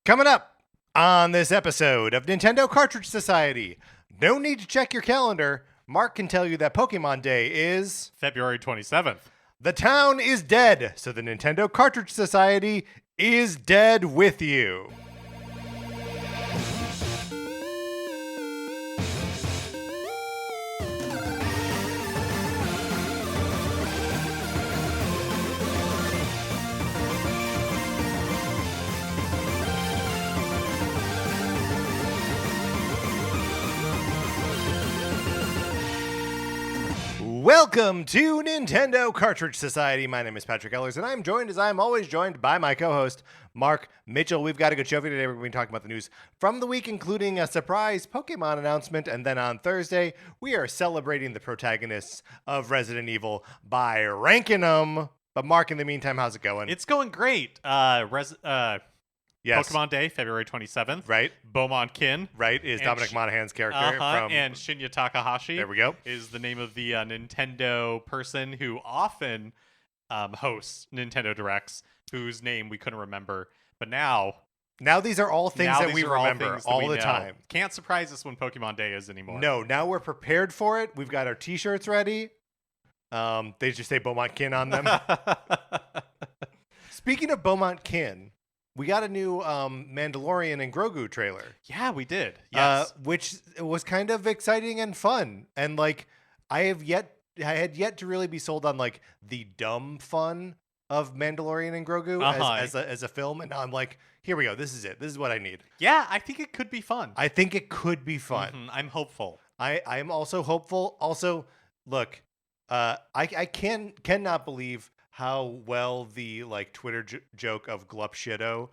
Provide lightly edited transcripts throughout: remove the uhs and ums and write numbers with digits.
Coming up on this episode of Nintendo Cartridge Society, no need to check your calendar. Mark can tell you that Pokemon Day is February 27th. The town is dead, so the Nintendo Cartridge Society is dead with you. Welcome to Nintendo Cartridge Society. My name is Patrick Ellers, and I'm joined, as I'm always joined, by my co-host, Mark Mitchell. We've got a good show for you today. We're going to be talking about the news from the week, including a surprise Pokemon announcement, and then on Thursday, we are celebrating the protagonists of Resident Evil by ranking them. But Mark, in the meantime, how's it going? It's going great. Yes. Pokemon Day, February 27th. Right. Beaumont-kin. Right, is Dominic Monaghan's character from... And Shinya Takahashi. There we go. Is the name of the Nintendo person who often hosts Nintendo Directs, whose name we couldn't remember. But now these are all things that we remember all the time. Can't surprise us when Pokemon Day is anymore. No, now we're prepared for it. We've got our t-shirts ready. They just say Beaumont-kin on them. Speaking of Beaumont-kin, we got a new Mandalorian and Grogu trailer. Yeah, we did. Yes. Which was kind of exciting and fun. And like I had yet to really be sold on like the dumb fun of Mandalorian and Grogu as a film. And now I'm like, here we go. This is it. This is what I need. Yeah, I think it could be fun. I think it could be fun. Mm-hmm. I'm hopeful. I'm also hopeful. Also, look, I cannot believe how well the like Twitter joke of Glup Shitto,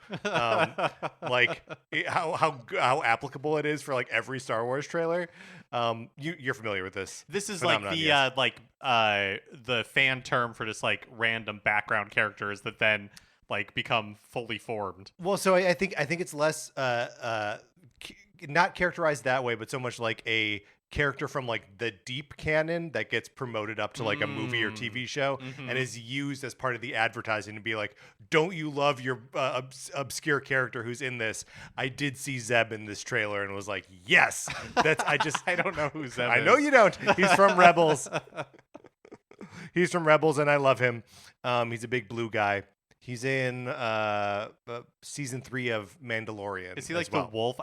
like how applicable it is for like every Star Wars trailer. You're familiar with this? This is phenomenon, like the yes. The fan term for just like random background characters that then like become fully formed. Well, so I think it's less not characterized that way, but so much like a character from like the deep canon that gets promoted up to like a movie or TV show and is used as part of the advertising to be like, don't you love your obscure character who's in this? I did see Zeb in this trailer and was like, yes. I don't know who Zeb is. I know you don't. He's from Rebels. He's from Rebels and I love him. He's a big blue guy. He's in season 3 of Mandalorian. Is he like the wolf?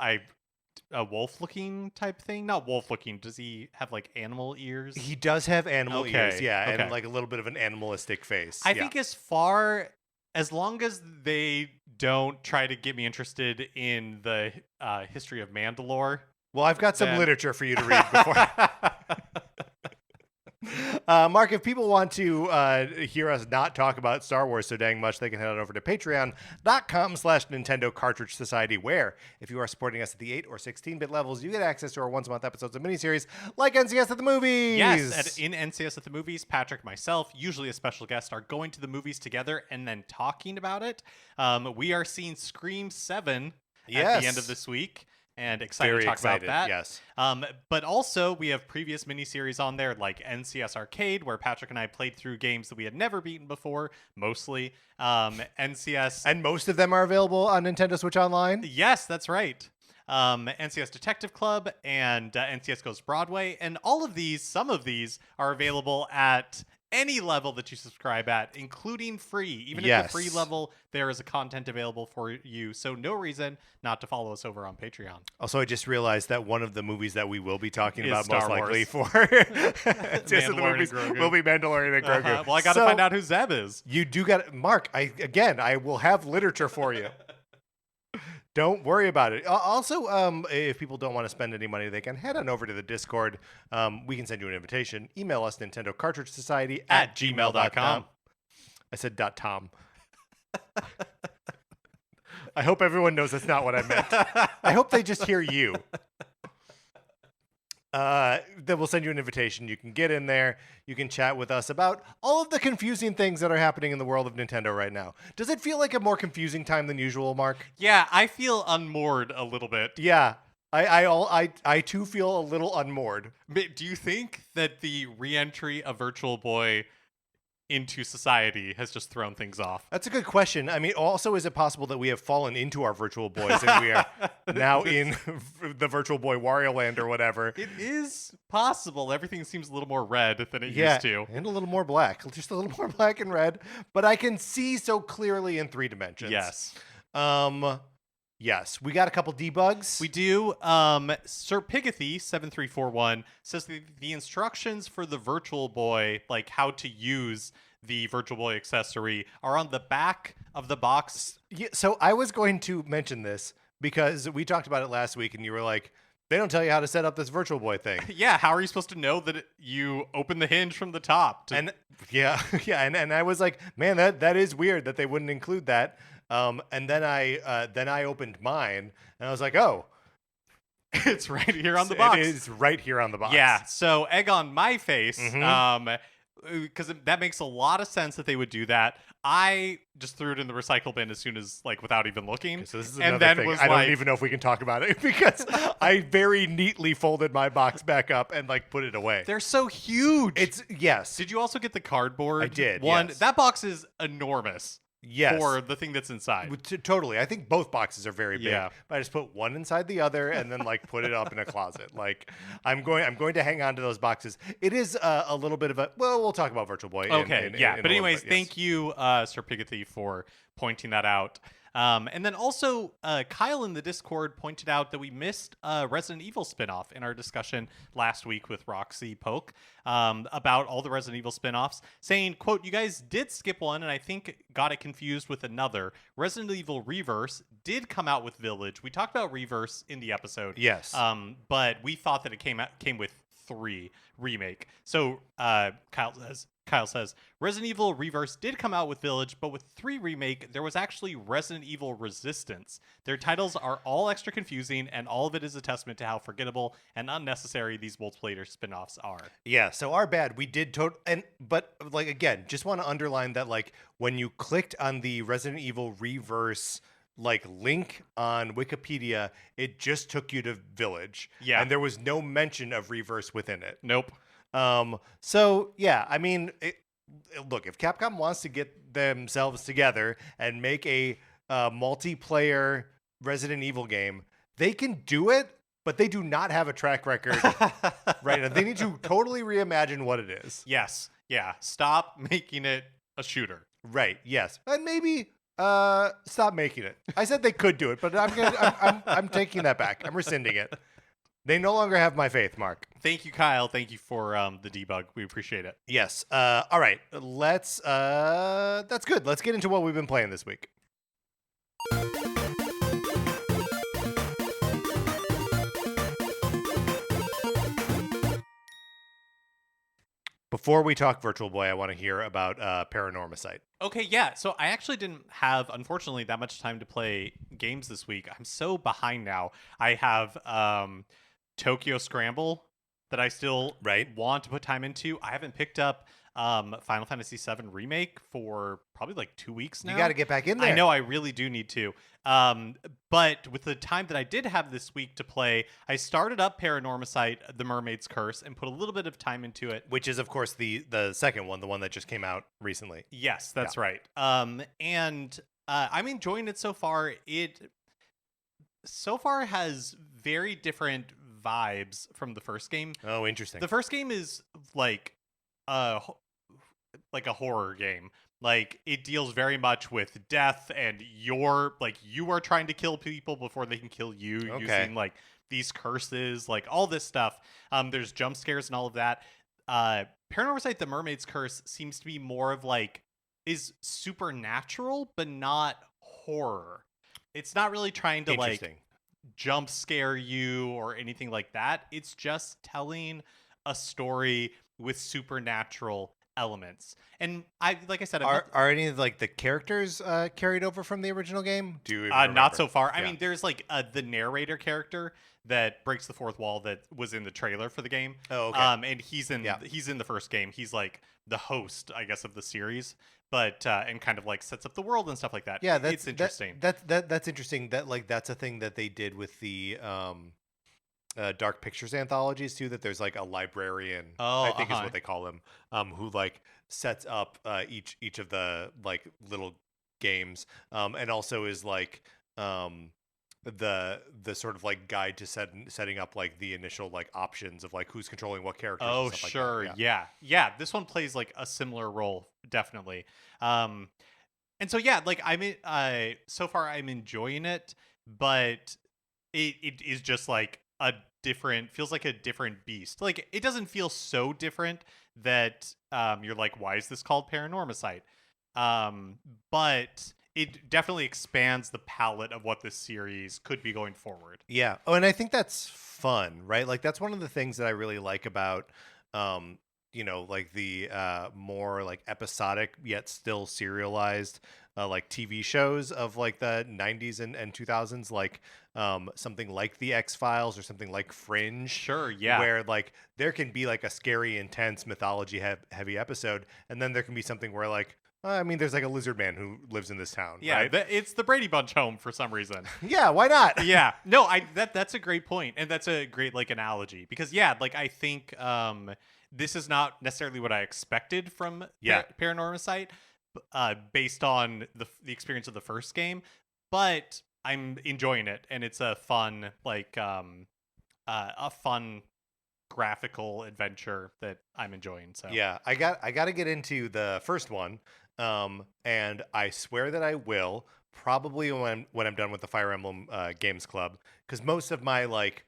A wolf-looking type thing? Not wolf-looking. Does he have like animal ears? He does have animal ears, yeah, and like a little bit of an animalistic face. I think as long as they don't try to get me interested in the history of Mandalore. Well, I've got some literature for you to read before. Mark, if people want to hear us not talk about Star Wars so dang much, they can head on over to patreon.com/Nintendo Cartridge Society, where if you are supporting us at the 8 or 16-bit levels, you get access to our once-a-month episodes of miniseries like NCS at the Movies. Yes, in NCS at the Movies, Patrick, myself, usually a special guest, are going to the movies together and then talking about it. We are seeing Scream 7 at the end of this week. And excited to talk about that. Yes. But also, we have previous miniseries on there, like NCS Arcade, where Patrick and I played through games that we had never beaten before, mostly. NCS... And most of them are available on Nintendo Switch Online? Yes, that's right. NCS Detective Club and NCS Goes Broadway. And some of these are available at any level that you subscribe at, including free. Even at the free level, there is a content available for you. So no reason not to follow us over on Patreon. Also, I just realized that one of the movies that we will be talking about Star most Wars. likely for the movies will be Mandalorian and Grogu. Well, I got to find out who Zeb is. You do got Mark. I will have literature for you. Don't worry about it. Also, if people don't want to spend any money, they can head on over to the Discord. We can send you an invitation. Email us, Nintendo Cartridge Society at gmail.com. I said .tom. I hope everyone knows that's not what I meant. I hope they just hear you. Then we'll send you an invitation. You can get in there. You can chat with us about all of the confusing things that are happening in the world of Nintendo right now. Does it feel like a more confusing time than usual, Mark? Yeah, I feel unmoored a little bit. Yeah, I too feel a little unmoored. Do you think that the re-entry of Virtual Boy into society has just thrown things off. That's a good question. I mean, also, is it possible that we have fallen into our Virtual Boys and we are now in the Virtual Boy Wario Land or whatever? It is possible. Everything seems a little more red than it Yeah, used to. and a little more black. Just a little more black and red. But I can see so clearly in 3 dimensions. Yes. Yes, we got a couple debugs. We do. Sir Pigothy 7341 says the instructions for the Virtual Boy, like how to use the Virtual Boy accessory, are on the back of the box. Yeah, so I was going to mention this because we talked about it last week, and you were like, they don't tell you how to set up this Virtual Boy thing. Yeah, how are you supposed to know that you open the hinge from the top? And yeah, and I was like, man, that is weird that they wouldn't include that. And then I opened mine, and I was like, oh, it's right here on the box. It is right here on the box. Yeah. So egg on my face. Because that makes a lot of sense that they would do that. I just threw it in the recycle bin as soon as, like, without even looking. So this is another thing. I don't even know if we can talk about it because I very neatly folded my box back up and like put it away. They're so huge. Yes. Did you also get the cardboard? I did. One. Yes. That box is enormous. Yes. For the thing that's inside. Totally. I think both boxes are very big. Yeah. But I just put one inside the other and then like put it up in a closet. Like I'm going to hang on to those boxes. It is a little bit of a, well, we'll talk about Virtual Boy. Okay. But anyways, thank you, Sir Pigothy, for pointing that out. And then also, Kyle in the Discord pointed out that we missed a Resident Evil spinoff in our discussion last week with Roxy Poke about all the Resident Evil spinoffs, saying, quote, you guys did skip one and I think got it confused with another. Resident Evil Reverse did come out with Village. We talked about Reverse in the episode. Yes. But we thought that it came with 3 remake. So Kyle says, Resident Evil Reverse did come out with Village, but with 3 remake, there was actually Resident Evil Resistance. Their titles are all extra confusing, and all of it is a testament to how forgettable and unnecessary these multiplayer spin-offs are. Yeah, so our bad. We did but like again, just want to underline that like when you clicked on the Resident Evil Reverse like link on Wikipedia, it just took you to Village. Yeah. And there was no mention of Reverse within it. Nope. So yeah, I mean, look, if Capcom wants to get themselves together and make a multiplayer Resident Evil game, they can do it, but they do not have a track record right now. They need to totally reimagine what it is. Yes. Yeah. Stop making it a shooter. Right. Yes. And maybe stop making it. I said they could do it, but I'm taking that back. I'm rescinding it. They no longer have my faith, Mark. Thank you, Kyle. Thank you for the debug. We appreciate it. Yes. All right. That's good. Let's get into what we've been playing this week. Before we talk Virtual Boy, I want to hear about Paranormasight. Okay, yeah. So I actually didn't have, unfortunately, that much time to play games this week. I'm so behind now. I have Tokyo Scramble that I still want to put time into. I haven't picked up Final Fantasy VII Remake for probably like 2 weeks now. You got to get back in there. I know, I really do need to. But with the time that I did have this week to play, I started up Paranormasight, The Mermaid's Curse, and put a little bit of time into it. Which is, of course, the second one, the one that just came out recently. Yes, that's right. And I'm enjoying it so far. It so far has very different vibes from the first game. Oh, interesting. The first game is like a horror game. Like, it deals very much with death, and you are trying to kill people before they can kill you using like these curses, like all this stuff. There's jump scares and all of that. Paranormasight: The Mermaid's Curse seems to be more of like is supernatural, but not horror. It's not really trying to like jump scare you or anything like that. It's just telling a story with supernatural elements. And like I said, are any of like the characters carried over from the original game? Do you not so far. I mean, there's like the narrator character that breaks the fourth wall that was in the trailer for the game. Oh, okay. And he's in the first game. He's like the host, I guess, of the series, but and kind of like sets up the world and stuff like that. Yeah, it's interesting. That's interesting. That like that's a thing that they did with the Dark Pictures anthologies too. That there's like a librarian, I think is what they call him, who like sets up each of the like little games, and also is like the sort of like guide to setting up like the initial like options of like who's controlling what characters. Oh, and stuff sure. like that. Yeah. Yeah. This one plays like a similar role, definitely. And so yeah, like so far I'm enjoying it, but it is just like feels like a different beast. Like it doesn't feel so different that you're like, why is this called Paranormasight? But it definitely expands the palette of what this series could be going forward. Yeah. Oh, and I think that's fun, right? Like that's one of the things that I really like about like the more like episodic yet still serialized like TV shows of like the 90s and 2000s, like something like the X-Files or something like Fringe. Sure, yeah. Where like there can be like a scary, intense mythology heavy episode, and then there can be something where like I mean, there's like a lizard man who lives in this town. Yeah, right? It's the Brady Bunch home for some reason. Yeah, why not? Yeah, no, that's a great point, and that's a great like analogy because yeah, like I think this is not necessarily what I expected from Paranormasight, based on the experience of the first game, but I'm enjoying it, and it's a fun like a fun graphical adventure that I'm enjoying. So yeah, I got to get into the first one. And I swear that I will probably when I'm done with the Fire Emblem Games Club, because most of my like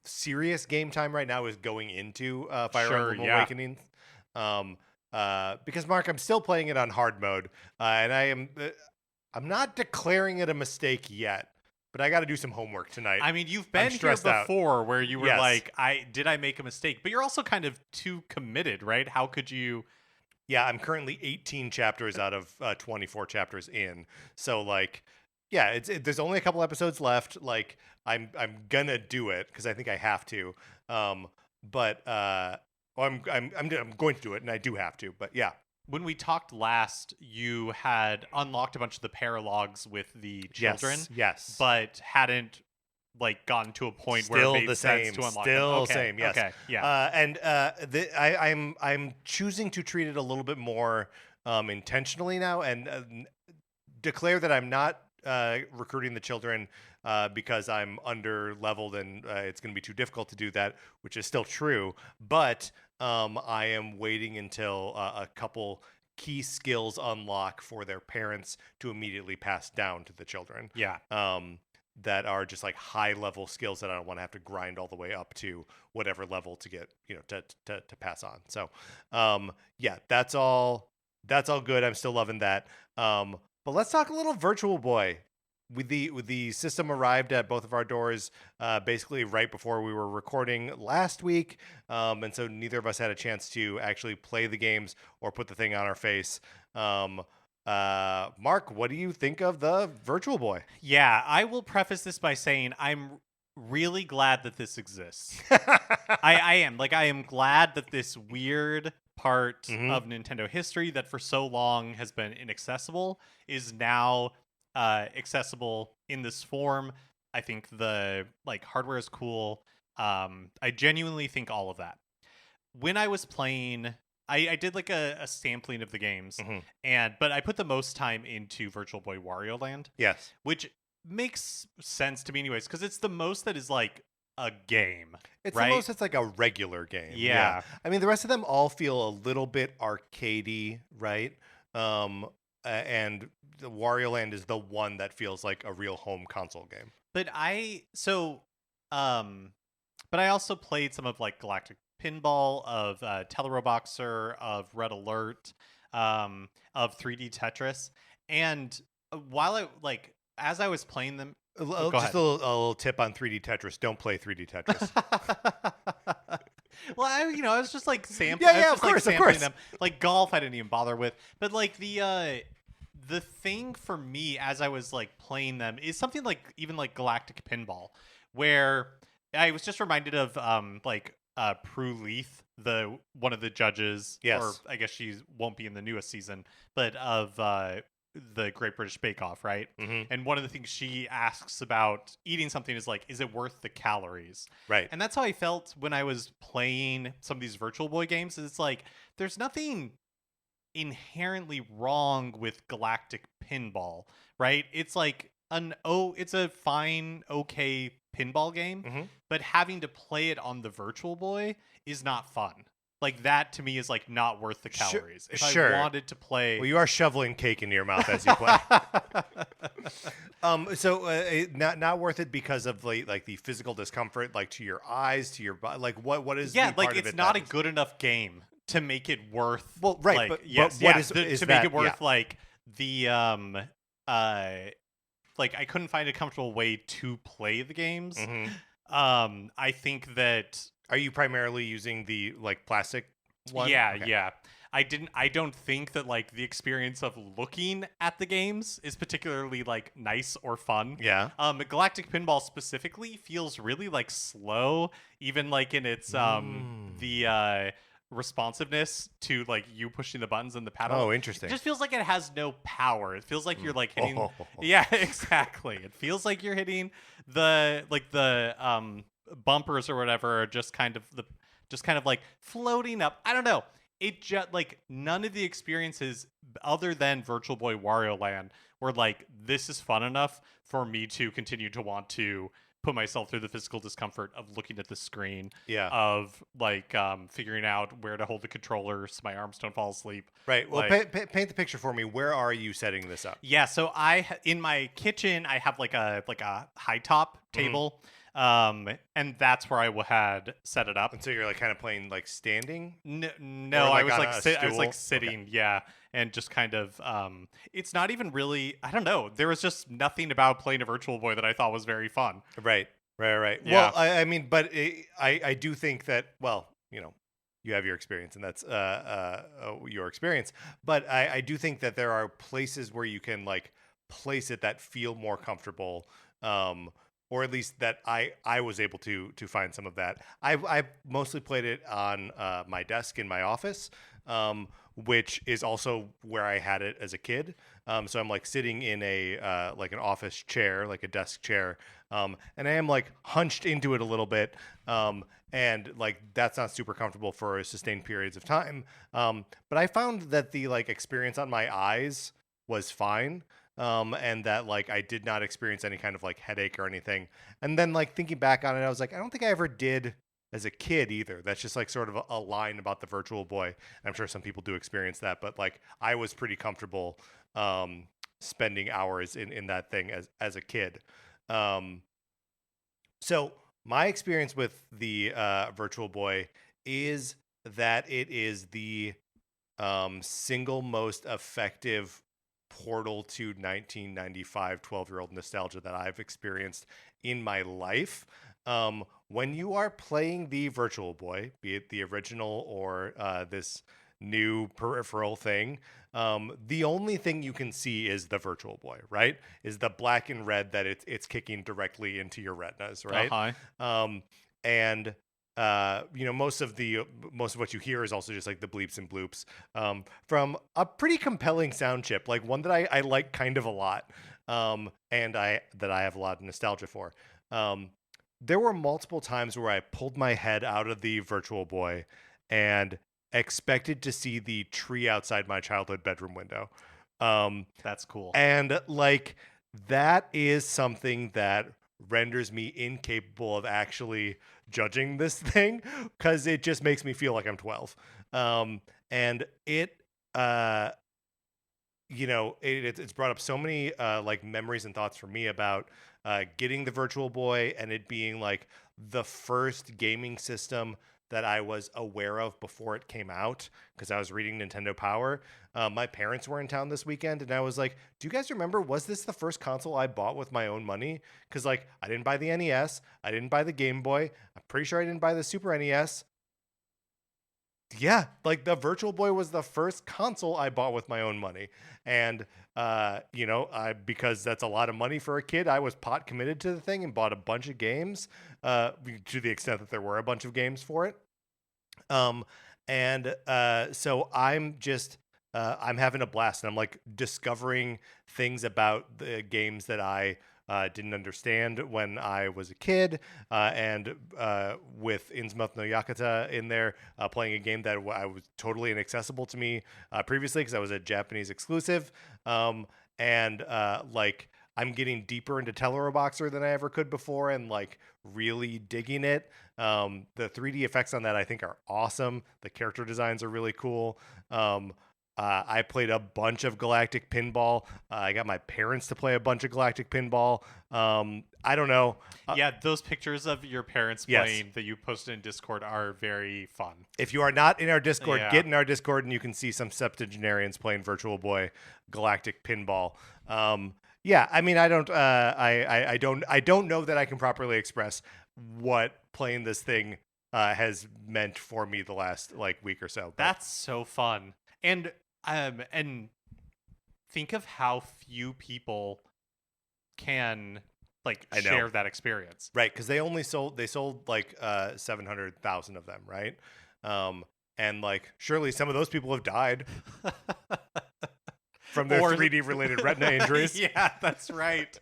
serious game time right now is going into Fire Emblem Awakening. Because Mark, I'm still playing it on hard mode, and I'm not declaring it a mistake yet. But I got to do some homework tonight. I mean, you've been here before where you were like, did I make a mistake? But you're also kind of too committed, right? How could you? Yeah, I'm currently 18 chapters out of 24 chapters in. So like, yeah, there's only a couple episodes left. Like, I'm gonna do it because I think I have to. But I'm going to do it, and I do have to. But yeah. When we talked last, you had unlocked a bunch of the paralogs with the children. Yes. But hadn't like gotten to a point where it made sense to unlock them. Same. Yes. Okay. Yeah. I'm choosing to treat it a little bit more intentionally now, and declare that I'm not recruiting the children because I'm under leveled and it's going to be too difficult to do that, which is still true. But I am waiting until a couple key skills unlock for their parents to immediately pass down to the children. Yeah. That are just like high level skills that I don't want to have to grind all the way up to whatever level to get, to pass on. So, yeah, that's all good. I'm still loving that. But let's talk a little Virtual Boy. With the system arrived at both of our doors basically right before we were recording last week, and so neither of us had a chance to actually play the games or put the thing on our face. Mark, what do you think of the Virtual Boy? Yeah, I will preface this by saying I'm really glad that this exists. I am. Like, I am glad that this weird part of Nintendo history that for so long has been inaccessible is now accessible in this form. I think the hardware is cool. I genuinely think all of that. When I was playing, I did like a sampling of the games, but I put the most time into Virtual Boy Wario Land. Yes, which makes sense to me anyways, because it's the most that is like a game. It's right? the most it's like a regular game. Yeah. I mean, the rest of them all feel a little bit arcadey, right? And the Wario Land is the one that feels like a real home console game. But I also played some of like Galactic Pinball, of Teleroboxer, of Red Alert, of 3D Tetris, and while as I was playing them, just a little tip on 3D Tetris: don't play 3D Tetris. Well, I was just like sampling. Yeah, of course. Them. Like golf, I didn't even bother with, but like the thing for me as I was like playing them is something like even like Galactic Pinball, where I was just reminded of Prue Leith, one of the judges. Yes. Or I guess she won't be in the newest season, but of the Great British Bake Off, right? Mm-hmm. And one of the things she asks about eating something is like, is it worth the calories? Right. And that's how I felt when I was playing some of these Virtual Boy games. Is it's like there's nothing inherently wrong with Galactic Pinball, right? It's like it's a fine, okay pinball game, Mm-hmm. but having to play it on the Virtual Boy is not fun. Like that to me is like not worth the calories. If Sure. I wanted to play, Well, you are shoveling cake into your mouth as you play. Not worth it because of like the physical discomfort, like to your eyes, to your body. Like what is? yeah, the part like of it's it not a that is- good enough game to make it worth. Well, right, like, but yes, what yeah, is to is make that- it worth yeah. like the uh like I couldn't find a comfortable way to play the games. Mhm. I think that Are you primarily using the like plastic one? yeah, Okay. yeah. I don't think that like the experience of looking at the games is particularly like nice or fun. Yeah. Galactic Pinball specifically feels really like slow, even like in its the responsiveness to like you pushing the buttons and the paddle. Oh, It interesting. just feels like it has no power. It feels like you're like hitting. Oh. Yeah, exactly. It feels like you're hitting the bumpers or whatever are just kind of like floating up. I don't know. It just like none of the experiences other than Virtual Boy Wario Land were like this is fun enough for me to continue to want to put myself through the physical discomfort of looking at the screen, Yeah. of like figuring out where to hold the controller so my arms don't fall asleep. Right. Well, like- paint the picture for me. Where are you setting this up? Yeah, so in my kitchen I have like a high top table, and that's where had set it up. And so you're like kind of playing like standing. No, Or, I like, was on like a I was like stool? sitting, yeah, and just kind of it's not even really, I don't know. There was just nothing about playing a Virtual Boy that I thought was very fun. Right. Yeah. Well, I mean, but I do think that, well, you have your experience, and that's your experience. But I do think that there are places where you can like place it that feel more comfortable, or at least that I was able to find some of that. I mostly played it on my desk in my office, which is also where I had it as a kid. So I'm like sitting in a like an office chair, like a desk chair, and I am like hunched into it a little bit, and like that's not super comfortable for sustained periods of time. But I found that the like experience on my eyes was fine. And that like I did not experience any kind of like headache or anything. And then like thinking back on it, I was like, I don't think I ever did as a kid either. That's just like sort of a line about the Virtual Boy. I'm sure some people do experience that, but like I was pretty comfortable spending hours in that thing as a kid. So my experience with the Virtual Boy is that it is the single most effective portal to 1995 12-year-old nostalgia that I've experienced in my life. When you are playing the Virtual Boy, be it the original or this new peripheral thing, the only thing you can see is the Virtual Boy, right? Is the black and red that it's kicking directly into your retinas, right? And most of what you hear is also just like the bleeps and bloops from a pretty compelling sound chip, like one that I like kind of a lot, and I have a lot of nostalgia for. There were multiple times where I pulled my head out of the Virtual Boy and expected to see the tree outside my childhood bedroom window. That's cool. And like that is something that renders me incapable of actually judging this thing because it just makes me feel like I'm 12. And it's brought up so many like memories and thoughts for me about getting the Virtual Boy and it being like the first gaming system that I was aware of before it came out because I was reading Nintendo Power. My parents were in town this weekend and I was like, do you guys remember, was this the first console I bought with my own money? Because like I didn't buy the NES, I didn't buy the Game Boy, I'm pretty sure I didn't buy the Super NES. Yeah, like the Virtual Boy was the first console I bought with my own money. And, because that's a lot of money for a kid, I was pot committed to the thing and bought a bunch of games to the extent that there were a bunch of games for it. So I'm just I'm having a blast, and I'm like discovering things about the games that I didn't understand when I was a kid, and with Innsmouth no Yakata in there, playing a game that I was totally inaccessible to me previously because I was a Japanese exclusive, and like I'm getting deeper into Teleroboxer than I ever could before, and like really digging it. The 3D effects on that I think are awesome. The character designs are really cool. I played a bunch of Galactic Pinball. I got my parents to play a bunch of Galactic Pinball. I don't know. Yeah, those pictures of your parents Yes. playing that you posted in Discord are very fun. If you are not in our Discord, Yeah. get in our Discord and you can see some septuagenarians playing Virtual Boy Galactic Pinball. Yeah, I mean, I don't know that I can properly express what playing this thing has meant for me the last like week or so. But That's so fun. And think of how few people can like I know. share that experience. right, because they sold like 700,000 of them, right? And like surely some of those people have died from their Or- 3D related retina injuries. Yeah, that's right.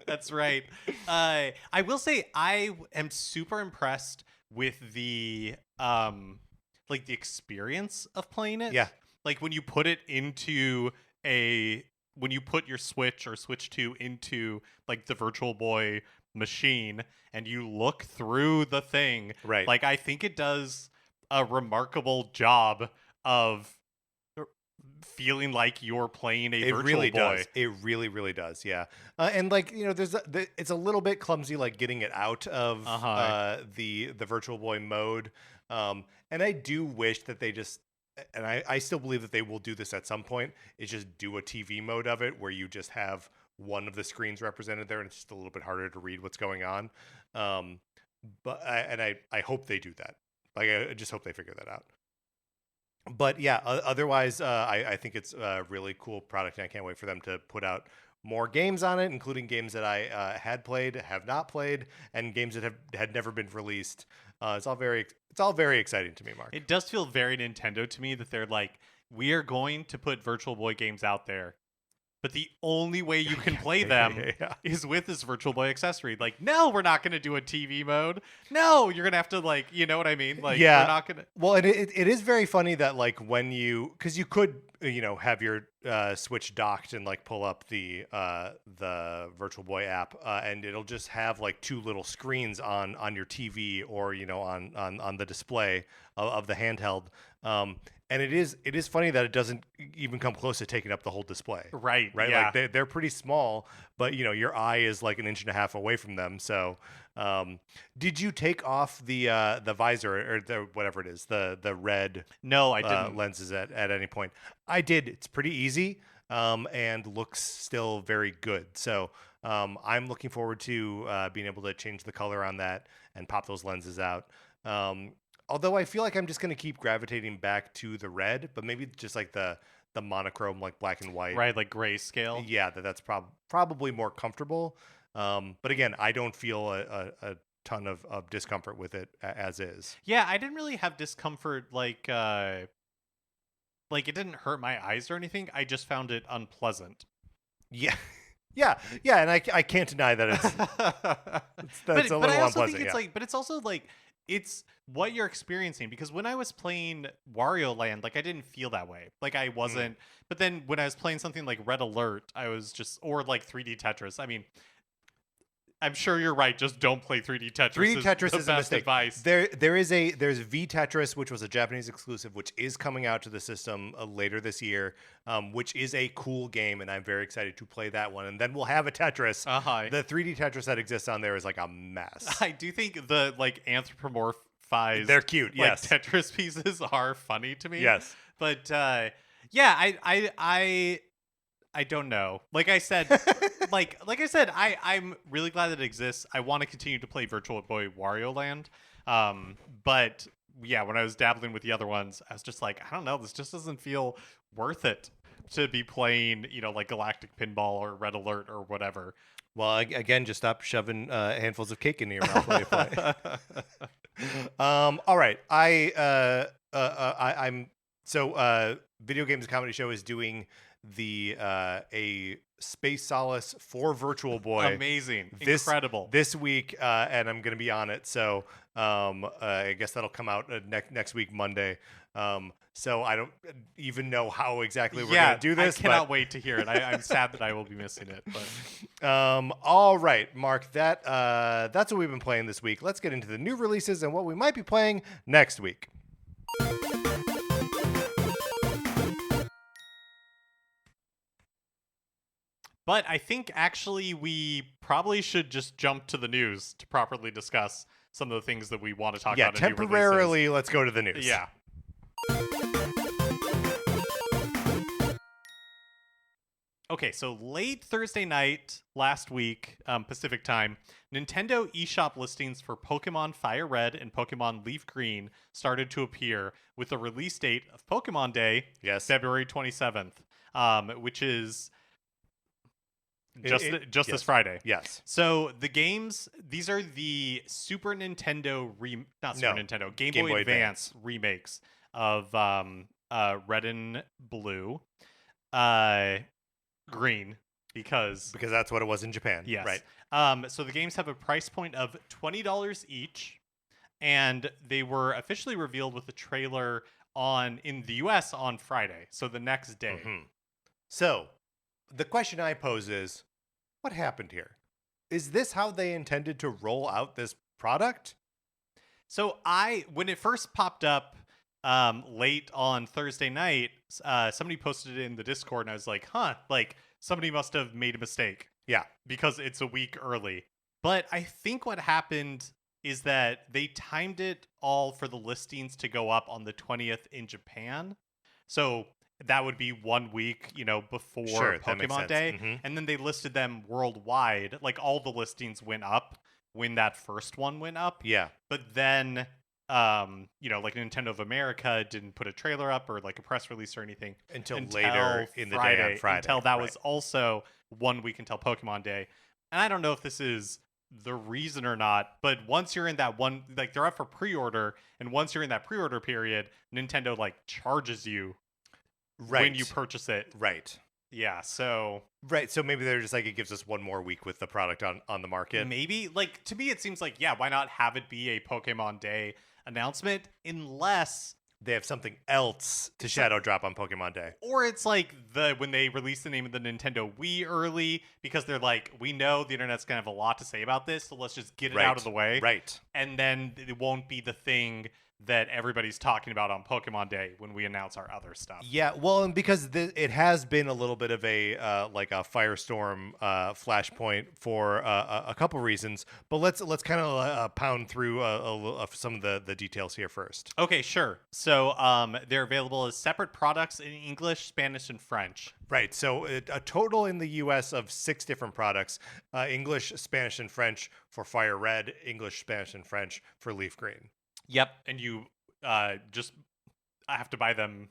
That's right. I will say I am super impressed with the like the experience of playing it. Yeah. Like when you put it into when you put your Switch or Switch 2 into like the Virtual Boy machine and you look through the thing, Right. like I think it does a remarkable job of feeling like you're playing a It Virtual really Boy. does. It really, really does. Yeah. And like, you know, it's a little bit clumsy, like getting it out of the Virtual Boy mode. And I do wish that they just, and I still believe that they will do this at some point, is just do a TV mode of it where you just have one of the screens represented there and it's just a little bit harder to read what's going on. But I hope they do that. Like, I just hope they figure that out. But yeah, otherwise, I think it's a really cool product, and I can't wait for them to put out more games on it, including games that I had played, have not played, and games that had never been released. It's all very exciting to me, Mark. It does feel very Nintendo to me that they're like, we are going to put Virtual Boy games out there, but the only way you can play them Yeah. is with this Virtual Boy accessory. Like, no, we're not going to do a TV mode. No, you're going to have to, like, you know what I mean? Like, Yeah. we're not going to. Well, and it is very funny that like when because you could have your Switch docked and like pull up the Virtual Boy app, and it'll just have like two little screens on your TV or on the display of the handheld. And it is funny that it doesn't even come close to taking up the whole display. Right. Right. Yeah. Like they're pretty small, but your eye is like an inch and a half away from them. So, did you take off the visor or the whatever it is, the red No, I didn't. lenses at any point? I did. It's pretty easy, and looks still very good. So, I'm looking forward to being able to change the color on that and pop those lenses out. Although I feel like I'm just going to keep gravitating back to the red, but maybe just like the monochrome, like black and white. Right, like grayscale. Yeah, that's probably more comfortable. But again, I don't feel a ton of discomfort with it as is. Yeah, I didn't really have discomfort like it didn't hurt my eyes or anything. I just found it unpleasant. Yeah. Yeah, and I can't deny that it's that's a little I also unpleasant. think it's but it's also like it's what you're experiencing, because when I was playing Wario Land, like I didn't feel that way. Like I wasn't. But then when I was playing something like Red Alert, I was just, or like 3D Tetris. I mean, I'm sure you're right. Just don't play 3D Tetris. 3D Tetris the is a best mistake. advice. There's V Tetris, which was a Japanese exclusive, which is coming out to the system later this year, which is a cool game, and I'm very excited to play that one. And then we'll have a Tetris. The 3D Tetris that exists on there is like a mess. I do think the like anthropomorphized, They're cute. like, Yes. Tetris pieces are funny to me. Yes. But yeah, I don't know. Like I said, I'm really glad that it exists. I want to continue to play Virtual Boy Wario Land. But yeah, when I was dabbling with the other ones, I was just like, I don't know, this just doesn't feel worth it to be playing, like Galactic Pinball or Red Alert or whatever. Well, again, just stop shoving handfuls of cake into your mouth while you play. All right, I'm so Video Games Comedy Show is doing the a Space Solace for Virtual Boy. Amazing. Incredible. This week, and I'm going to be on it. So I guess that'll come out next week, Monday. So I don't even know how exactly we're going to do this. I cannot wait to hear it. I'm sad that I will be missing it. But all right, Mark, that's what we've been playing this week. Let's get into the new releases and what we might be playing next week. But I think actually we probably should just jump to the news to properly discuss some of the things that we want to talk about. Yeah, temporarily, let's go to the news. Yeah. Okay, so late Thursday night last week, Pacific time, Nintendo eShop listings for Pokemon FireRed and Pokemon LeafGreen started to appear with the release date of Pokemon Day, February 27th, which is just this Friday. Yes. So the games, these are the Super Nintendo Game Boy Advance remakes of Red and Blue, Green, because that's what it was in Japan. Yes. Right. So the games have a price point of $20 each, and they were officially revealed with a trailer in the US on Friday, so the next day. Mm-hmm. So the question I pose is, what happened here? Is this how they intended to roll out this product? So when it first popped up late on Thursday night, somebody posted it in the Discord, and I was like, like somebody must have made a mistake. Yeah. Because it's a week early. But I think what happened is that they timed it all for the listings to go up on the 20th in Japan. So that would be 1 week, before Pokemon Day. Mm-hmm. And then they listed them worldwide. Like all the listings went up when that first one went up. Yeah. But then, like Nintendo of America didn't put a trailer up or like a press release or anything until later in the day on Friday. Until that was also 1 week until Pokemon Day. And I don't know if this is the reason or not, but once you're in that one, like they're up for pre-order, and once you're in that pre-order period, Nintendo like charges you when you purchase it. Right. Yeah, so... Right, so maybe they're just like, it gives us 1 more week with the product on the market. Maybe. Like, to me, it seems like, why not have it be a Pokemon Day announcement, unless... they have something else to shadow drop on Pokemon Day. Or it's like when they release the name of the Nintendo Wii early, because they're like, we know the internet's going to have a lot to say about this, so let's just get it out of the way. Right. And then it won't be the thing that everybody's talking about on Pokemon Day when we announce our other stuff. Yeah, well, and because it has been a little bit of a like a firestorm flashpoint for a couple reasons, but let's kind of pound through some of the details here first. Okay, sure. So they're available as separate products in English, Spanish, and French. Right. So a total in the U.S. of 6 different products: English, Spanish, and French for FireRed, English, Spanish, and French for LeafGreen. Yep, and you just have to buy them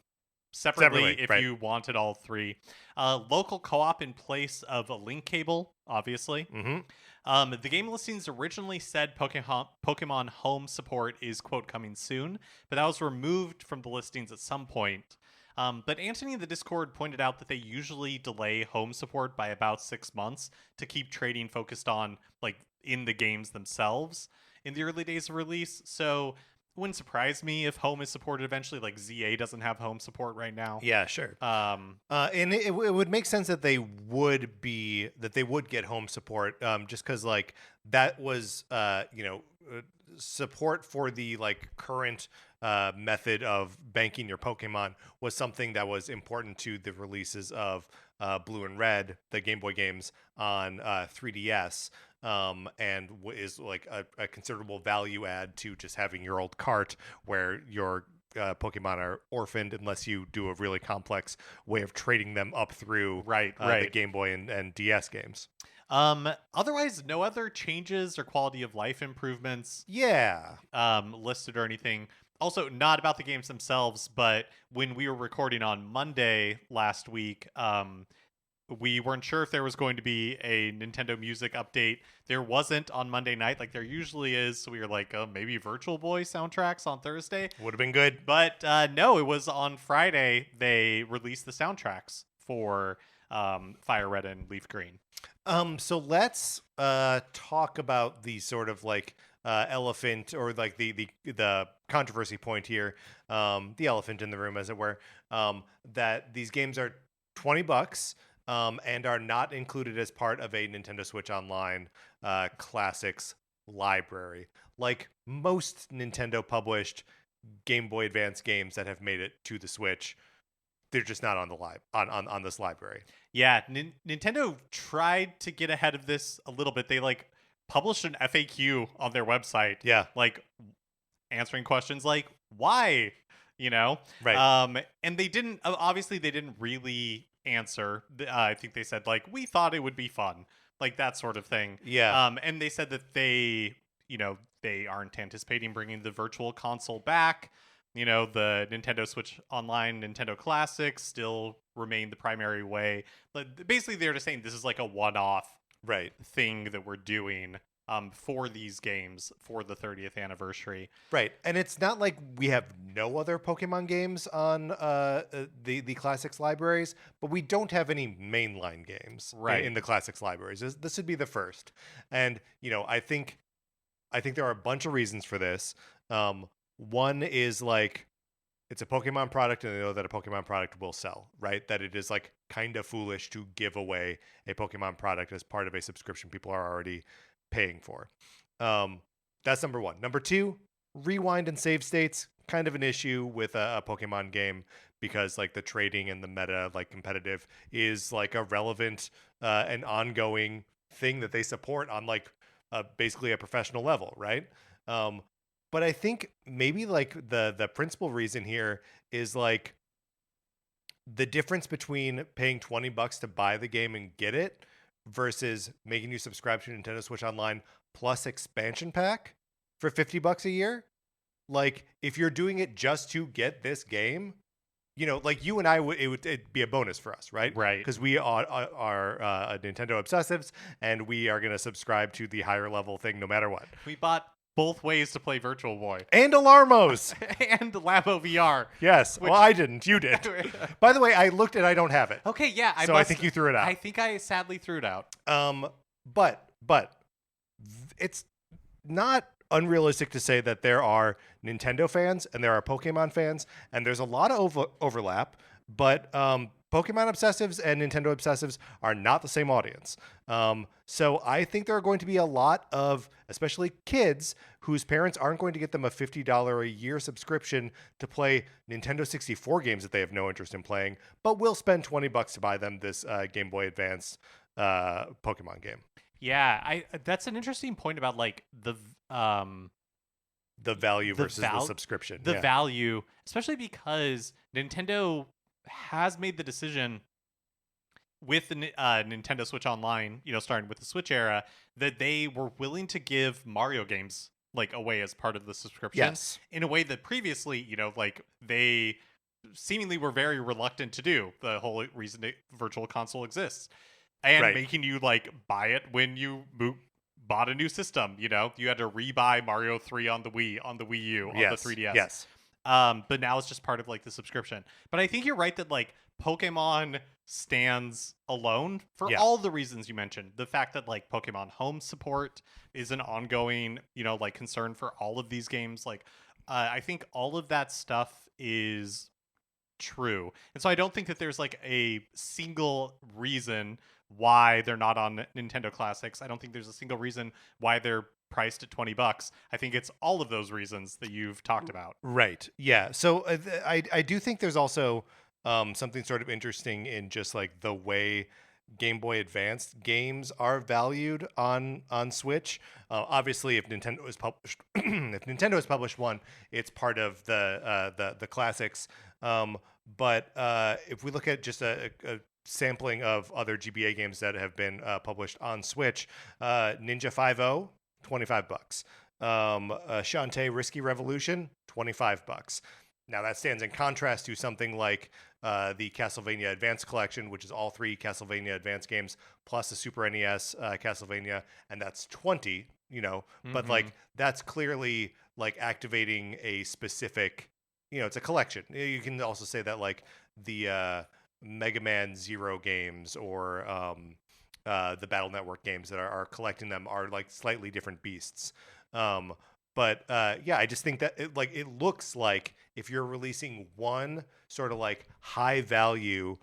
separately if you wanted all 3. Local co-op in place of a link cable, obviously. Mm-hmm. The game listings originally said Pokemon Home support is, quote, coming soon, but that was removed from the listings at some point. But Anthony in the Discord pointed out that they usually delay home support by about 6 months to keep trading focused on, like, in the games themselves in the early days of release. So it wouldn't surprise me if home is supported eventually. Like ZA doesn't have home support right now. Yeah, sure. And it would make sense that they would get home support, just because like that was support for the like current method of banking your Pokemon was something that was important to the releases of Blue and Red, the Game Boy games on 3DS. And is like a considerable value add to just having your old cart where your Pokemon are orphaned unless you do a really complex way of trading them up through the Game Boy and DS games. Otherwise, no other changes or quality of life improvements. Listed or anything. Also, not about the games themselves, but when we were recording on Monday last week, we weren't sure if there was going to be a Nintendo Music update. There wasn't on Monday night like there usually is. So we were like, maybe Virtual Boy soundtracks on Thursday. Would have been good. But no, it was on Friday. They released the soundtracks for FireRed and LeafGreen. So let's talk about the sort of like elephant, or like the controversy point here, the elephant in the room, as it were, that these games are $20 and are not included as part of a Nintendo Switch Online Classics library, like most Nintendo published Game Boy Advance games that have made it to the Switch. They're just not on the on this library. Yeah, Nintendo tried to get ahead of this a little bit. They like published an FAQ on their website. Yeah, like answering questions like why, right. And they didn't. Obviously, they didn't really answer. I think they said like we thought it would be fun, like that sort of thing. Yeah. And they said that they aren't anticipating bringing the Virtual Console back. The Nintendo Switch Online, Nintendo Classics still remain the primary way. But basically, they're just saying this is like a one-off Right. thing that we're doing for these games for the 30th anniversary. Right. And it's not like we have no other Pokemon games on the Classics libraries, but we don't have any mainline games in the Classics libraries. This would be the first. And, I think there are a bunch of reasons for this. One is like it's a Pokemon product, and they know that a Pokemon product will sell, right? That it is like kind of foolish to give away a Pokemon product as part of a subscription people are already paying for. That's number one. Number two, rewind and save states, kind of an issue with a Pokemon game, because like the trading and the meta, like competitive, is like a relevant and ongoing thing that they support on like basically a professional level, right? But I think maybe like the principal reason here is like the difference between paying $20 to buy the game and get it versus making you subscribe to Nintendo Switch Online plus expansion pack for $50 a year. Like if you're doing it just to get this game, like you and I it'd be a bonus for us, right? Right. Because we are Nintendo obsessives, and we are going to subscribe to the higher level thing no matter what. We bought both ways to play Virtual Boy. And Alarmos. And Labo VR. Yes. Well, I didn't. You did. By the way, I looked and I don't have it. Okay, yeah. I think you threw it out. I think I sadly threw it out. But it's not unrealistic to say that there are Nintendo fans and there are Pokemon fans, and there's a lot of overlap, but Pokemon obsessives and Nintendo obsessives are not the same audience. So I think there are going to be a lot of, especially kids, whose parents aren't going to get them a $50 a year subscription to play Nintendo 64 games that they have no interest in playing, but will spend $20 to buy them this Game Boy Advance Pokemon game. Yeah, that's an interesting point about like the value versus the subscription. The value, especially because Nintendo has made the decision with the Nintendo Switch Online, starting with the Switch era, that they were willing to give Mario games like away as part of the subscription. Yes. In a way that previously, like they seemingly were very reluctant to do. The whole reason Virtual Console exists. And making you like buy it when you bought a new system. You had to rebuy Mario 3 on the Wii, on the Wii U, on the 3DS. Yes. But now it's just part of like the subscription. But I think you're right that like Pokemon stands alone for all the reasons you mentioned. The fact that like Pokemon Home support is an ongoing, like concern for all of these games. Like, I think all of that stuff is true. And so I don't think that there's like a single reason why they're not on Nintendo Classics. I don't think there's a single reason why they're priced at $20. I think it's all of those reasons that you've talked about. Right. Yeah. So I do think there's also something sort of interesting in just like the way Game Boy Advance games are valued on Switch. Obviously, if Nintendo has published one, it's part of the classics. But if we look at just a sampling of other GBA games that have been published on Switch, Ninja 5.0, $25. Shantae Risky Revolution, $25. Now that stands in contrast to something like the Castlevania Advance Collection, which is all 3 Castlevania Advance games plus a Super NES Castlevania, and that's 20. But like that's clearly like activating a specific, it's a collection. You can also say that like the Mega Man Zero games or the Battle Network games that are collecting them are like slightly different beasts. But I just think that it looks like if you're releasing one sort of like high value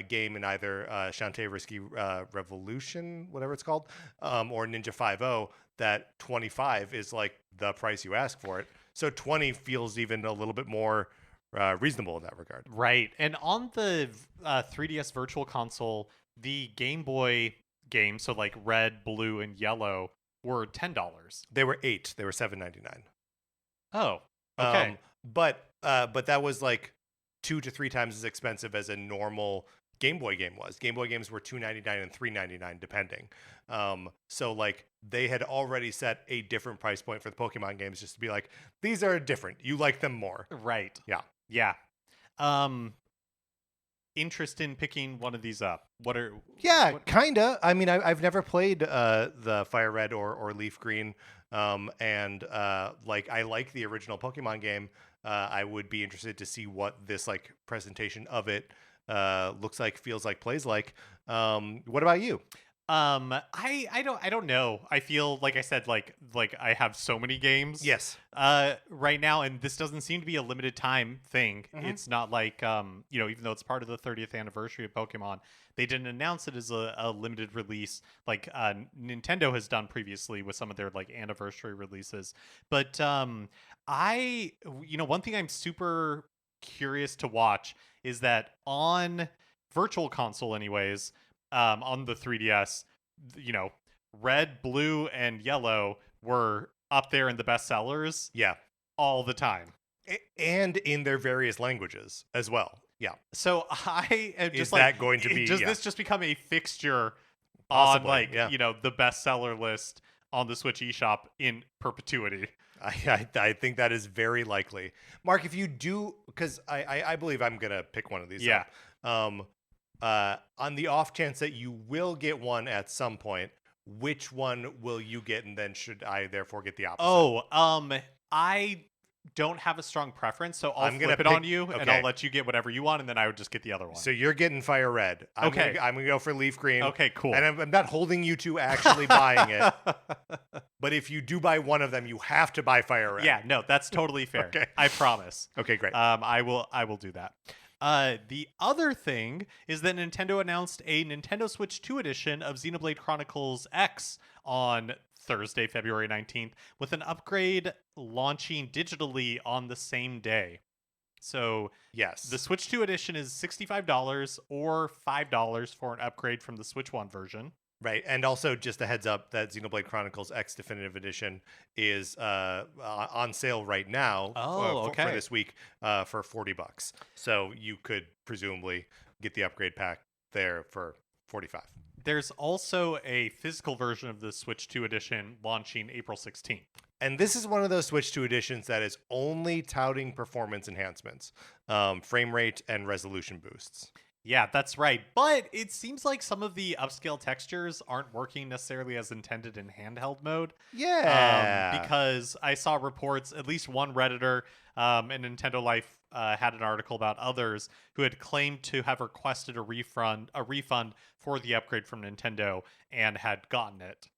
game in either Shantae Risky Revolution, whatever it's called, or Ninja 5.0, that 25 is like the price you ask for it. So 20 feels even a little bit more reasonable in that regard. Right. And on the 3DS Virtual Console, the Game Boy games, so like red, blue, and yellow, were $10. They were $8. They were $7.99. Oh, okay. But that was like 2 to 3 times as expensive as a normal Game Boy game was. Game Boy games were $2.99 and $3.99 depending. So like they had already set a different price point for the Pokemon games just to be like, these are different. You like them more. Right. Yeah. Yeah. Interest in picking one of these up? Kinda. I mean, I've never played the FireRed or LeafGreen, and like I like the original Pokemon game. I would be interested to see what this like presentation of it looks like, feels like, plays like. What about you? I don't know. I feel like I said like I have so many games. Yes. Right now, and this doesn't seem to be a limited time thing. It's not like even though it's part of the 30th anniversary of Pokemon, they didn't announce it as a limited release like Nintendo has done previously with some of their like anniversary releases. But one thing I'm super curious to watch is that on Virtual Console anyways, on the 3DS, red, blue, and yellow were up there in the best sellers. Yeah. All the time. And in their various languages as well. Yeah. So I am just does this just become a fixture Possibly, on the bestseller list on the Switch eShop in perpetuity? I think that is very likely. Mark, if you do, because I believe I'm going to pick one of these up. On the off chance that you will get one at some point, which one will you get, and then should I therefore get the opposite? I don't have a strong preference, so I'm gonna flip it on you, and I'll let you get whatever you want, and then I would just get the other one. So you're getting FireRed. I'm gonna go for LeafGreen. Okay, cool. And I'm not holding you to actually buying it, but if you do buy one of them, you have to buy FireRed. Yeah, no, that's totally fair. Okay. I promise. Okay, great. I will do that. The other thing is that Nintendo announced a Nintendo Switch 2 edition of Xenoblade Chronicles X on Thursday, February 19th, with an upgrade launching digitally on the same day. So, yes, the Switch 2 edition is $65 or $5 for an upgrade from the Switch 1 version. Right, and also just a heads up that Xenoblade Chronicles X Definitive Edition is on sale right now for this week for $40. So you could presumably get the upgrade pack there for $45. There's also a physical version of the Switch 2 edition launching April 16th. And this is one of those Switch 2 editions that is only touting performance enhancements, frame rate, and resolution boosts. Yeah, that's right. But it seems like some of the upscale textures aren't working necessarily as intended in handheld mode. Yeah. Because I saw reports, at least one Redditor and Nintendo Life had an article about others who had claimed to have requested a refund for the upgrade from Nintendo and had gotten it.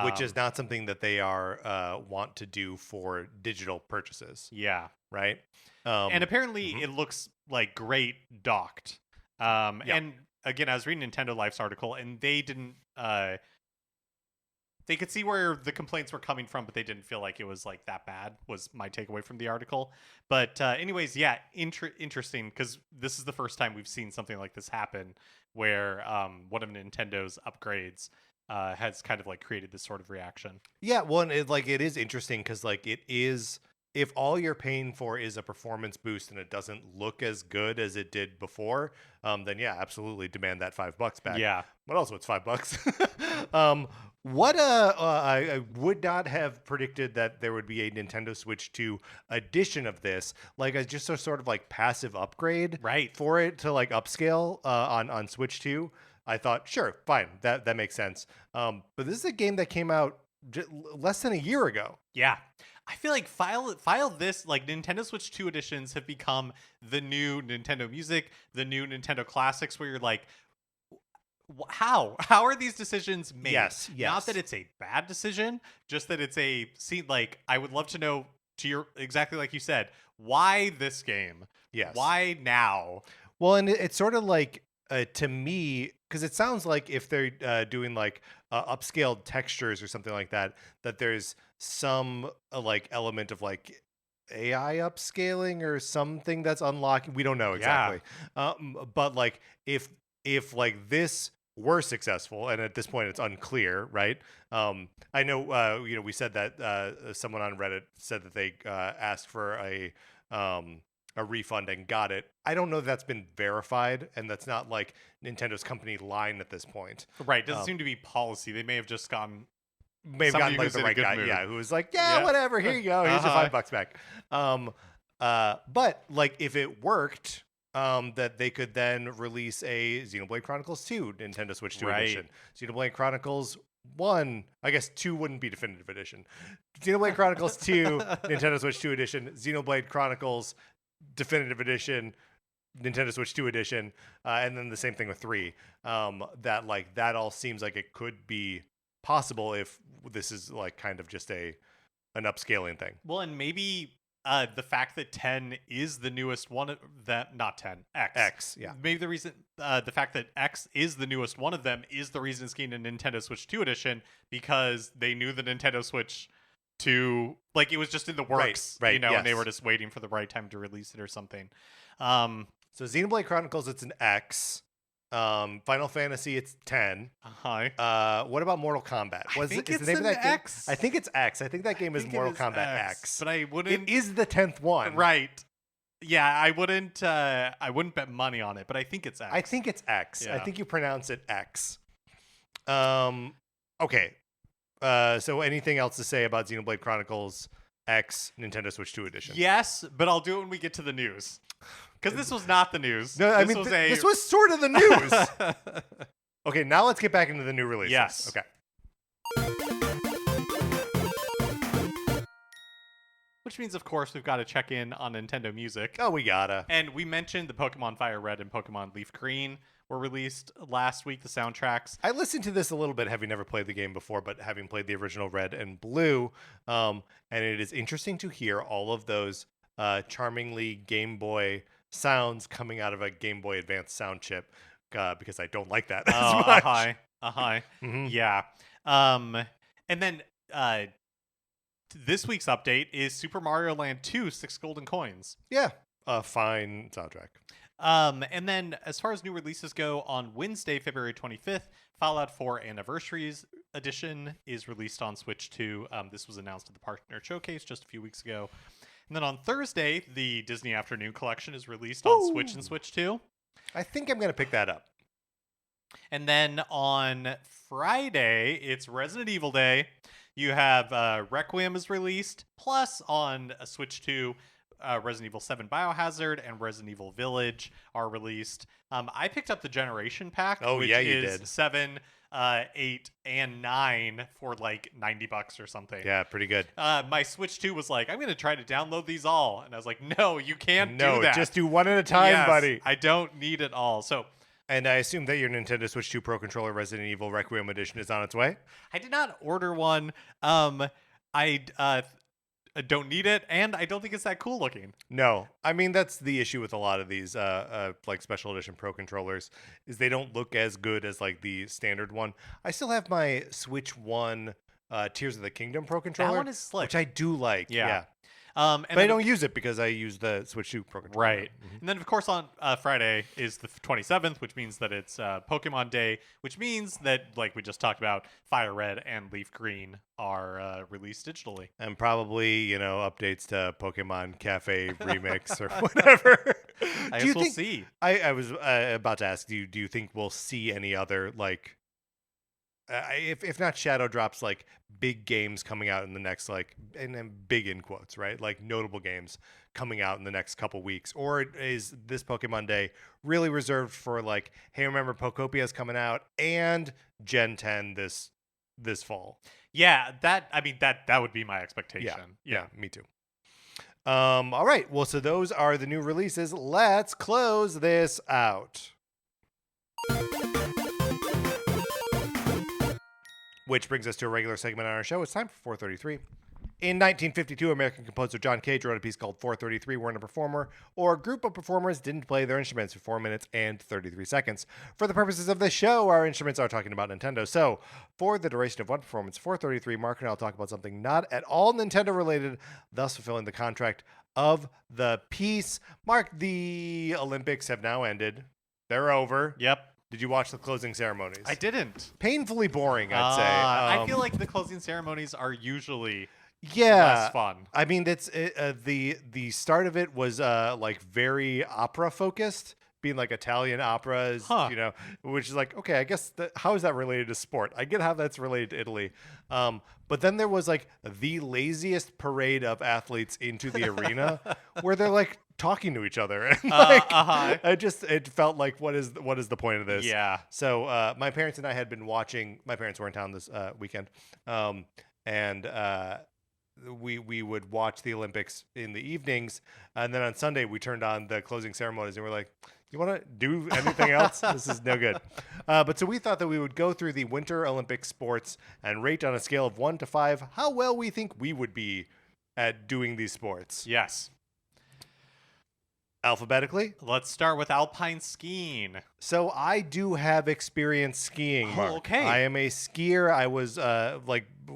Which is not something that they are want to do for digital purchases. Yeah. Right? And apparently it looks like great docked. And again, I was reading Nintendo Life's article, and they didn't. They could see where the complaints were coming from, but they didn't feel like it was like that bad. Was my takeaway from the article. But anyways, yeah, interesting because this is the first time we've seen something like this happen, where one of Nintendo's upgrades has kind of like created this sort of reaction. Yeah, well, and it is interesting because like it is. If all you're paying for is a performance boost and it doesn't look as good as it did before, then yeah, absolutely demand that $5 back. Yeah. But also it's $5. I would not have predicted that there would be a Nintendo Switch 2 edition of this, like as just a sort of like passive upgrade, Right. for it to like upscale on Switch 2. I thought, sure, fine, that makes sense. But this is a game that came out less than a year ago. Yeah. I feel like file this, like Nintendo Switch 2 editions have become the new Nintendo Music, the new Nintendo Classics, where you're like, how are these decisions made? Yes. Not that it's a bad decision, just that it's like I would love to know, to your exactly like you said, why this game? Yes. Why now? Well, and it's sort of like, to me, because it sounds like if they're doing like upscaled textures or something like that, that there's some like element of like AI upscaling or something that's unlocking. We don't know exactly. But like if like this were successful, and at this point it's unclear, right? I know we said that someone on Reddit said that they asked for a refund and got it. I don't know if that's been verified, and that's not like Nintendo's company line at this point. Right. Doesn't seem to be policy. They may have just gone. May have gotten like the right guy, who was like, yeah, whatever, here you go, here's your $5 back. But like if it worked, that they could then release a Xenoblade Chronicles 2 Nintendo Switch 2 edition. Xenoblade Chronicles 1, I guess 2 wouldn't be definitive edition. Xenoblade Chronicles 2 Nintendo Switch 2 edition, Xenoblade Chronicles definitive edition, Nintendo Switch 2 edition, and then the same thing with 3. That all seems like it could be possible if this is like kind of just an upscaling thing. Well, and maybe the fact that 10 is the newest one, that not 10, X. Yeah. Maybe the reason, the fact that X is the newest one of them is the reason it's getting a Nintendo Switch 2 edition, because they knew the Nintendo Switch 2, like it was just in the works, right, and they were just waiting for the right time to release it or something. So Xenoblade Chronicles, it's an X. Final Fantasy, it's 10. What about Mortal Kombat? I think it's the name of that X. game? I think it's X. I think that game is Mortal Kombat X. But I wouldn't. It is the 10th one. Right. Yeah, I wouldn't bet money on it, but I think it's X. I think it's X. Yeah. I think you pronounce it X. Okay. So anything else to say about Xenoblade Chronicles X Nintendo Switch 2 edition? Yes, but I'll do it when we get to the news. Because this was not the news. No, I mean, this was sort of the news. Okay, now let's get back into the new releases. Yes. Okay. Which means, of course, we've got to check in on Nintendo Music. Oh, we gotta. And we mentioned the Pokemon FireRed and Pokemon LeafGreen were released last week, the soundtracks. I listened to this a little bit, having never played the game before, but having played the original Red and Blue. And it is interesting to hear all of those charmingly Game Boy sounds coming out of a Game Boy Advance sound chip, because I don't like that as much. Mm-hmm. Yeah. And then this week's update is Super Mario Land 2, 6 Golden Coins. Yeah, a fine soundtrack. And then as far as new releases go, on Wednesday, February 25th, Fallout 4 Anniversaries Edition is released on Switch 2. This was announced at the Partner Showcase just a few weeks ago. And then on Thursday, the Disney Afternoon Collection is released on Switch and Switch 2. I think I'm going to pick that up. And then on Friday, it's Resident Evil Day. You have Requiem is released, plus on Switch 2, Resident Evil 7 Biohazard and Resident Evil Village are released. I picked up the Generation Pack, which is 7, 8, and 9 for like $90 or something. Yeah, pretty good. My Switch 2 was like, I'm going to try to download these all. And I was like, no, you can't do that. No, just do one at a time, buddy. I don't need it all. So, and I assume that your Nintendo Switch 2 Pro Controller Resident Evil Requiem Edition is on its way? I did not order one. I don't need it, and I don't think it's that cool looking. No. I mean, that's the issue with a lot of these like special edition Pro Controllers, is they don't look as good as like the standard one. I still have my Switch 1 Tears of the Kingdom Pro Controller. That one is slick. Which I do like. Yeah. But I don't use it because I use the Switch 2 Pro Controller. Right. Mm-hmm. And then, of course, on Friday is the 27th, which means that it's Pokemon Day, which means that, like we just talked about, FireRed and LeafGreen are released digitally. And probably, updates to Pokemon Cafe Remix or whatever. I guess we'll see. I was about to ask, do you think we'll see any other, like, if not shadow drops, like big games coming out in the next and then big in quotes, right? Like notable games coming out in the next couple weeks, or is this Pokemon Day really reserved for like, hey, remember Pokopia is coming out and Gen 10 this fall? Yeah, that would be my expectation. Yeah, me too. All right, well, so those are the new releases. Let's close this out. Which brings us to a regular segment on our show. It's time for 433. In 1952, American composer John Cage wrote a piece called 433, wherein a performer or a group of performers didn't play their instruments for 4 minutes and 33 seconds. For the purposes of this show, our instruments are talking about Nintendo. So, for the duration of one performance, 433, Mark and I will talk about something not at all Nintendo related, thus fulfilling the contract of the piece. Mark, the Olympics have now ended. They're over. Yep. Did you watch the closing ceremonies? I didn't. Painfully boring, I'd say. I feel like the closing ceremonies are usually less fun. I mean, the start of it was like very opera focused, being like Italian operas, which is like, okay, I guess how is that related to sport? I get how that's related to Italy. But then there was like the laziest parade of athletes into the arena where they're like talking to each other. And it felt like, what is the point of this? Yeah. So my parents and I had been watching, my parents were in town this weekend. We would watch the Olympics in the evenings, and then on Sunday we turned on the closing ceremonies, and we're like, "You want to do anything else? This is no good." But so we thought that we would go through the Winter Olympic sports and rate on a scale of 1 to 5 how well we think we would be at doing these sports. Yes. Alphabetically? Let's start with alpine skiing. So I do have experience skiing, Mark. Okay. I am a skier. I was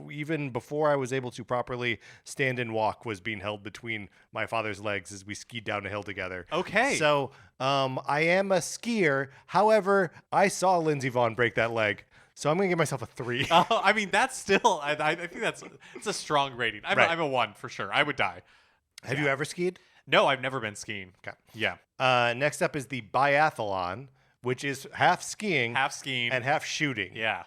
even before I was able to properly stand and walk, was being held between my father's legs as we skied down a hill together. Okay. So I am a skier. However, I saw Lindsey Vonn break that leg. So I'm going to give myself a 3. I mean, that's still, I think it's a strong rating. I'm a 1 for sure. I would die. Have you ever skied? No, I've never been skiing. Okay. Yeah. Next up is the biathlon, which is half skiing and half shooting. Yeah.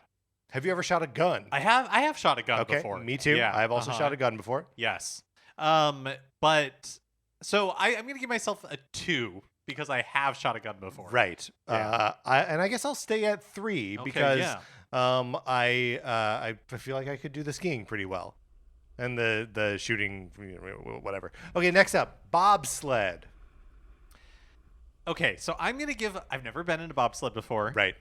Have you ever shot a gun? I have shot a gun before. Me too. Yeah. I've also shot a gun before. Yes. But so I'm going to give myself a 2 because I have shot a gun before. Right. Yeah. I guess I'll stay at 3 because I feel like I could do the skiing pretty well. And the shooting, whatever. Okay, next up, bobsled. Okay, so I've never been in a bobsled before. Right.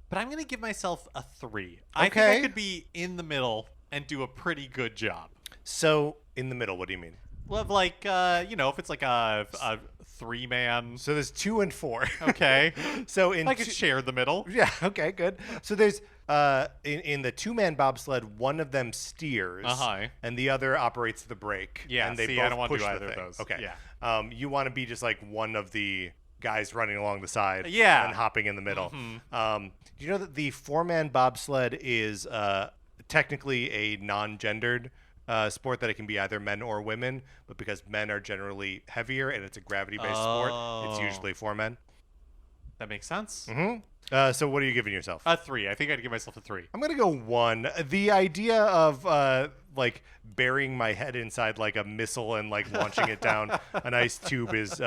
But I'm going to give myself a 3. Okay. I think I could be in the middle and do a pretty good job. So, in the middle, what do you mean? Well, like, if it's like a 3-man. So there's 2 and 4. Okay. So I could share the middle. Yeah, okay, good. So there's in the 2-man bobsled, one of them steers and the other operates the brake. Yeah, and they both I don't want to push do the either of thing. those. Okay. Yeah. You want to be just like one of the guys running along the side and hopping in the middle. Mm-hmm. Do you know that the 4-man bobsled is technically a non-gendered sport, that it can be either men or women, but because men are generally heavier and it's a gravity-based sport, it's usually 4 men. That makes sense. Mm-hmm. So what are you giving yourself? A 3. I think I'd give myself a 3. I'm gonna go 1. The idea of like burying my head inside like a missile and like launching it down an ice tube is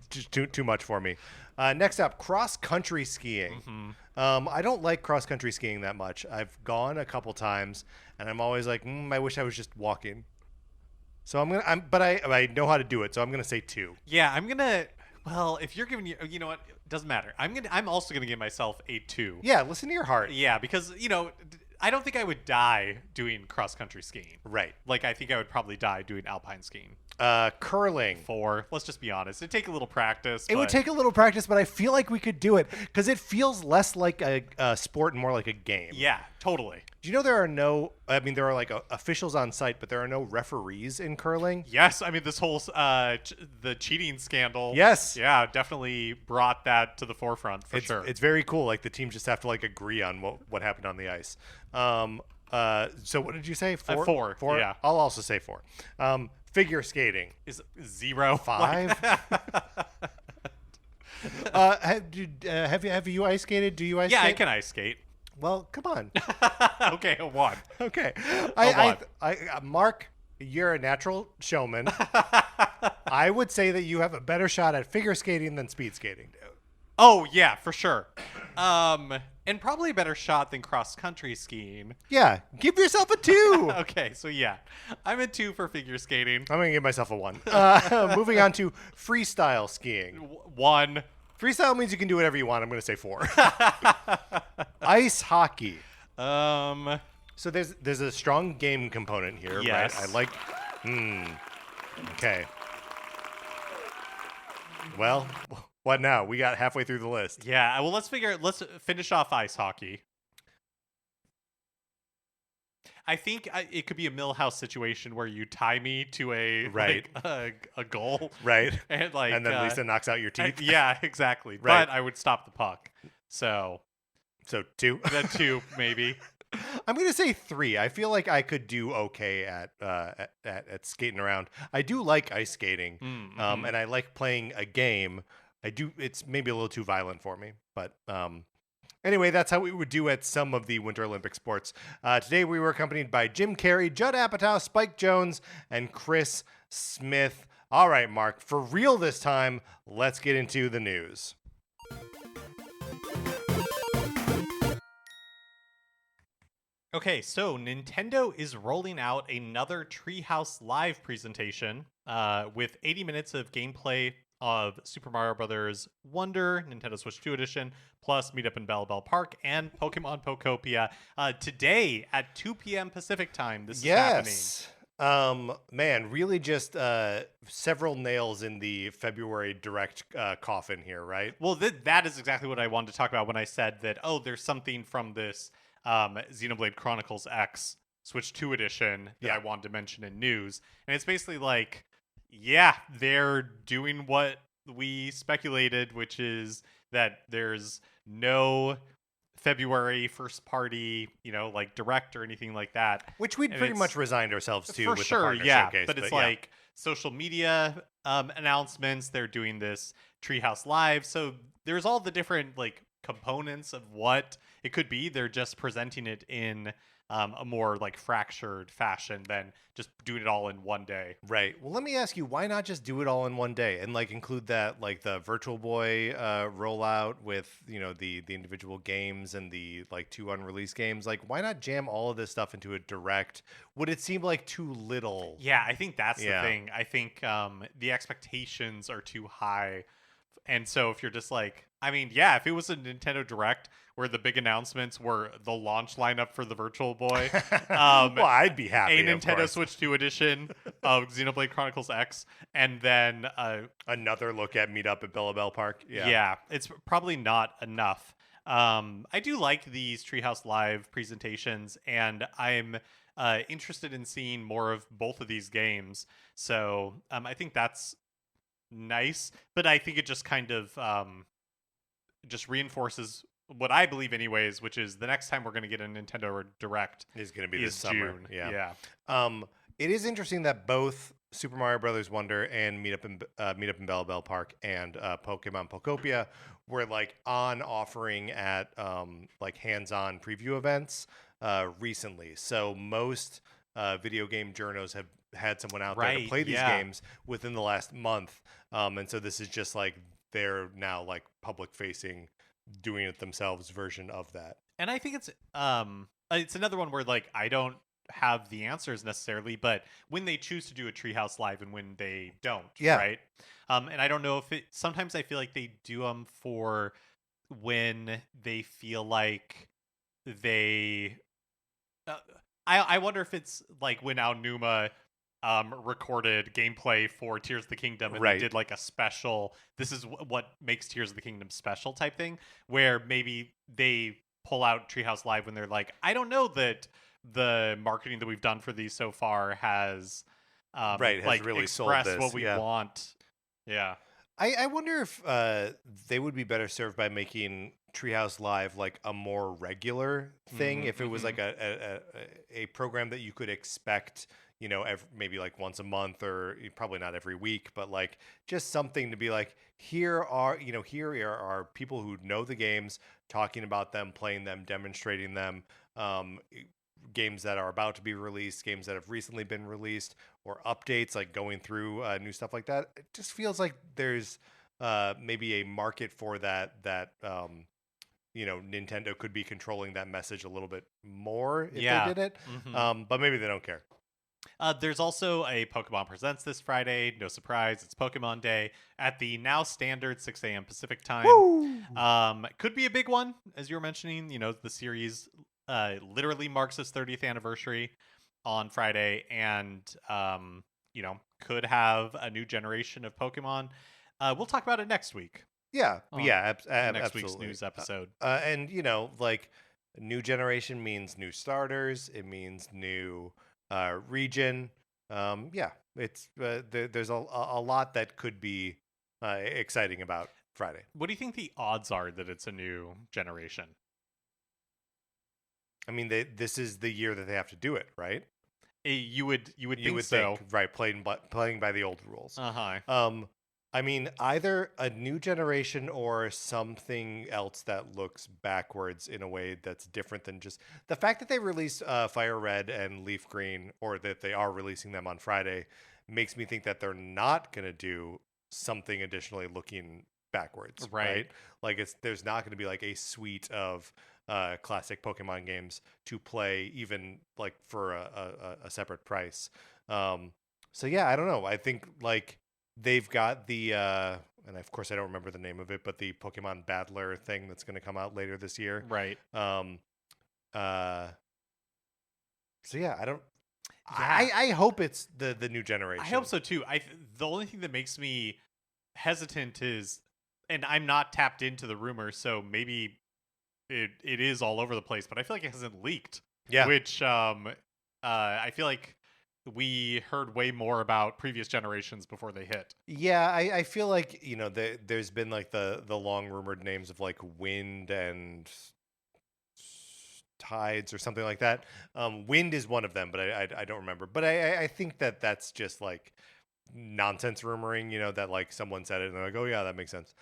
just too much for me. Next up, cross-country skiing. I don't like cross-country skiing that much. I've gone a couple times, and I'm always like, I wish I was just walking. So but I know how to do it, so I'm gonna say 2. Yeah, I'm gonna. Well, if you're giving you know what, doesn't matter. I'm also gonna give myself a 2. Yeah, listen to your heart. Yeah, because I don't think I would die doing cross-country skiing. Right. Like, I think I would probably die doing alpine skiing. Curling. 4. Let's just be honest. It'd take a little practice. It would take a little practice, but I feel like we could do it because it feels less like a sport and more like a game. Yeah, totally. Do you know there are like officials on site, but there are no referees in curling? Yes, I mean this whole the cheating scandal. Yes. Yeah, definitely brought that to the forefront for sure. It's very cool. Like the teams just have to like agree on what happened on the ice. So what did you say? 4? 4. 4. Yeah. I'll also say 4. Figure skating is 0. 5. Have you ice skated? Do you ice skate? Yeah, I can ice skate. Well, come on. Okay, a 1. Okay. one. Mark, you're a natural showman. I would say that you have a better shot at figure skating than speed skating do. Oh, yeah, for sure. And probably a better shot than cross-country skiing. Yeah, give yourself a 2. Okay, so yeah. I'm a 2 for figure skating. I'm going to give myself a 1. Moving on to freestyle skiing. 1. Freestyle means you can do whatever you want. I'm going to say 4. Ice hockey. So there's a strong game component here, yes. right? I like. Okay. Well, what now? We got halfway through the list. Yeah, well, let's finish off ice hockey. I think it could be a Millhouse situation where you tie me to a a goal, right? And then Lisa knocks out your teeth. Yeah, exactly. Right. But I would stop the puck. So 2. Then 2 maybe. I'm gonna say 3. I feel like I could do okay at skating around. I do like ice skating, and I like playing a game. I do. It's maybe a little too violent for me, but anyway, that's how we would do at some of the Winter Olympic sports. Today we were accompanied by Jim Carrey, Judd Apatow, Spike Jones, and Chris Smith. All right, Mark, for real this time, let's get into the news. Okay, so Nintendo is rolling out another Treehouse Live presentation with 80 minutes of gameplay of Super Mario Bros. Wonder, Nintendo Switch 2 Edition, plus Meetup in Bellabel Park, and Pokemon Pokopia today at 2 p.m. Pacific time. This is happening. Man, really just several nails in the February Direct coffin here, right? Well, that is exactly what I wanted to talk about when I said that, there's something from this Xenoblade Chronicles X Switch 2 Edition that I wanted to mention in news. And it's basically like, yeah, they're doing what we speculated, which is that there's no February first party, Direct or anything like that. Which we'd pretty much resigned ourselves to for with sure, the partner showcase. But it's like social media announcements. They're doing this Treehouse Live. So there's all the different components of what it could be. They're just presenting it in a more fractured fashion than just doing it all in one day. Right. Well, let me ask you, why not just do it all in one day and include that the Virtual Boy rollout with the individual games and the 2 unreleased games? Why not jam all of this stuff into a Direct? Would it seem like too little? Yeah, I think that's the thing. I think the expectations are too high. And so if you're just if it was a Nintendo Direct where the big announcements were the launch lineup for the Virtual Boy, well, I'd be happy. A Nintendo Switch 2 edition of Xenoblade Chronicles X, and then another look at Meetup at Bellabel Park. Yeah, it's probably not enough. I do like these Treehouse Live presentations, and I'm interested in seeing more of both of these games. So I think that's nice, but I think it just kind of just reinforces what I believe anyways, which is the next time we're going to get a Nintendo Direct is going to be this summer. June. Yeah. It is interesting that both Super Mario Bros. Wonder and Meetup in Bellabel Park and Pokemon Pokopia were on offering at hands-on preview events recently. So most video game journos have had someone out there to play these games within the last month. And so this is just they're now public facing, doing it themselves version of that. And I think it's another one where I don't have the answers necessarily, but when they choose to do a Treehouse Live and when they don't, right? And I don't know if sometimes I feel like they do them for when they feel like they I wonder if it's when Aonuma recorded gameplay for Tears of the Kingdom and they did a special, this is what makes Tears of the Kingdom special type thing, where maybe they pull out Treehouse Live when they're I don't know that the marketing that we've done for these so far has has really expressed sold this. what we want. Yeah. I wonder if they would be better served by making Treehouse Live a more regular thing. If it was a program that you could expect maybe like once a month, or probably not every week, but like just something to be like, here are people who know the games, talking about them, playing them, demonstrating them, games that are about to be released, games that have recently been released, or updates, like going through new stuff like that. It just feels like there's maybe a market for that Nintendo could be controlling that message a little bit more if they did it. But maybe they don't care. There's also a Pokemon Presents this Friday. No surprise, it's Pokemon Day at the now standard 6 a.m. Pacific time. Woo! Could be a big one, as you were mentioning. The series literally marks its 30th anniversary on Friday, and could have a new generation of Pokemon. We'll talk about it next week. Yeah, next absolutely. week's news episode. And like new generation means new starters. It means new region. It's there's a lot that could be exciting about Friday. What do you think the odds are that it's a new generation? I mean, this is the year that they have to do it, right? You would think so, right? Playing by the old rules. Uh-huh. I mean, either a new generation or something else that looks backwards in a way that's different than just the fact that they released FireRed and LeafGreen, or that they are releasing them on Friday, makes me think that they're not going to do something additionally looking backwards, right? Like there's not going to be like a suite of classic Pokemon games to play, even like for a separate price. So yeah, I don't know. I think like they've got the and of course I don't remember the name of it, but the Pokemon Battler thing that's going to come out later this year. Right. So yeah, I don't. Yeah. I hope it's the new generation. I hope so too. The only thing that makes me hesitant is, and I'm not tapped into the rumors, so maybe it is all over the place, but I feel like it hasn't leaked. Yeah. Which I feel like we heard way more about previous generations before they hit. Yeah, I feel like there's been like the long rumored names of like Wind and Tides or something like that. Wind is one of them, but I don't remember. But I think that's just like nonsense rumoring, that like someone said it and they're like, oh yeah, that makes sense.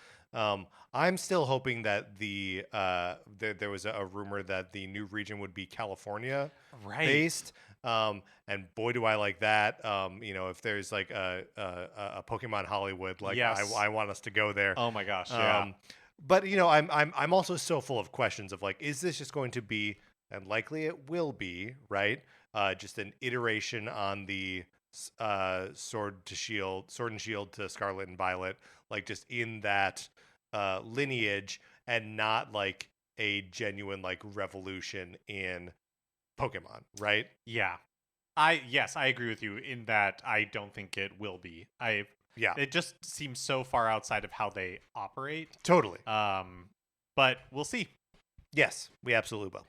I'm still hoping that there was a rumor that the new region would be California based. And boy, do I like that. If there's like a Pokemon Hollywood, like yes. I want us to go there. Oh my gosh, yeah. But I'm also so full of questions of like, is this just going to be, and likely it will be, right? Just an iteration on the Sword and Shield to Scarlet and Violet, like just in that lineage, and not like a genuine like revolution in Pokemon, right? Yeah. I agree with you in that I don't think it will be. It just seems so far outside of how they operate. Totally. But we'll see. Yes, we absolutely will.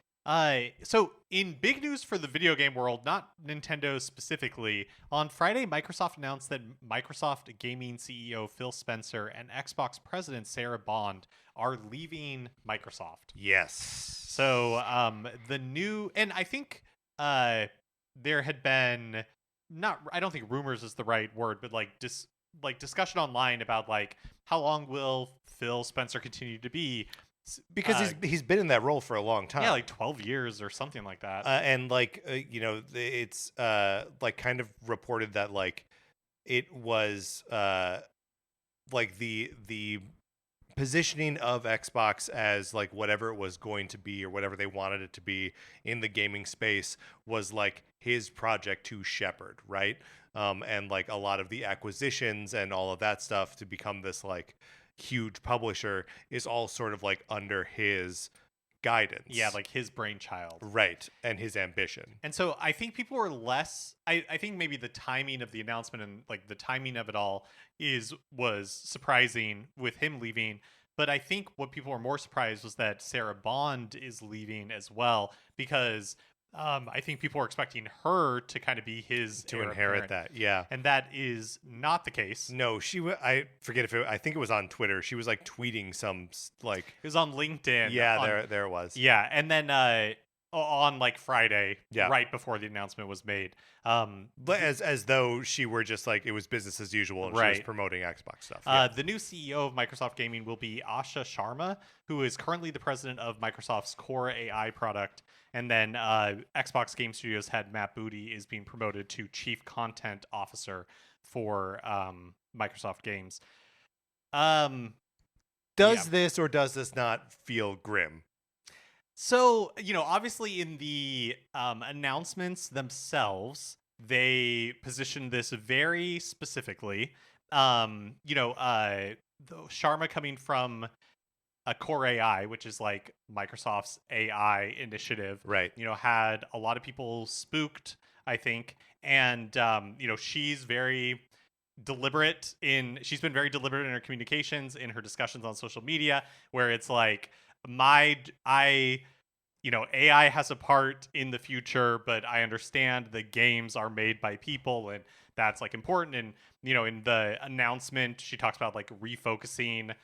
So in big news for the video game world, not Nintendo specifically, on Friday, Microsoft announced that Microsoft Gaming CEO Phil Spencer and Xbox President Sarah Bond are leaving Microsoft. Yes. So the new, and I think there had been I don't think rumors is the right word, but like discussion online about like how long will Phil Spencer continue to be. Because he's been in that role for a long time. Yeah, like 12 years or something like that. And like it's like kind of reported that like it was like the positioning of Xbox as like whatever it was going to be or whatever they wanted it to be in the gaming space was like his project to shepherd, right? And like a lot of the acquisitions and all of that stuff to become this like huge publisher is all sort of like under his guidance. Yeah, like his brainchild. Right, and his ambition. And so I think people were less I think maybe the timing of the announcement and like the timing of it all was surprising with him leaving. But I think what people were more surprised was that Sarah Bond is leaving as well, because I think people were expecting her to kind of be his to inherit that, yeah, and that is not the case. No, I forget if I think it was on Twitter. She was like tweeting some like it was on LinkedIn. Yeah, there it was. Yeah, and then on like Friday, Yeah. right before the announcement was made. But as though she were just like it was business as usual and she was Right. promoting Xbox stuff. Yeah. The new CEO of Microsoft Gaming will be Asha Sharma, who is currently the president of Microsoft's Core AI product. And then Xbox Game Studios head Matt Booty is being promoted to Chief Content Officer for Microsoft Games. Does this or does this not feel grim? So, obviously in the announcements themselves, they position this very specifically. The Sharma coming from a Core AI, which is like Microsoft's AI initiative, Right. had a lot of people spooked, I think. And, she's very she's been very deliberate in her communications, in her discussions on social media, where it's like, AI has a part in the future, but I understand the games are made by people and that's like important. And, in the announcement, she talks about like refocusing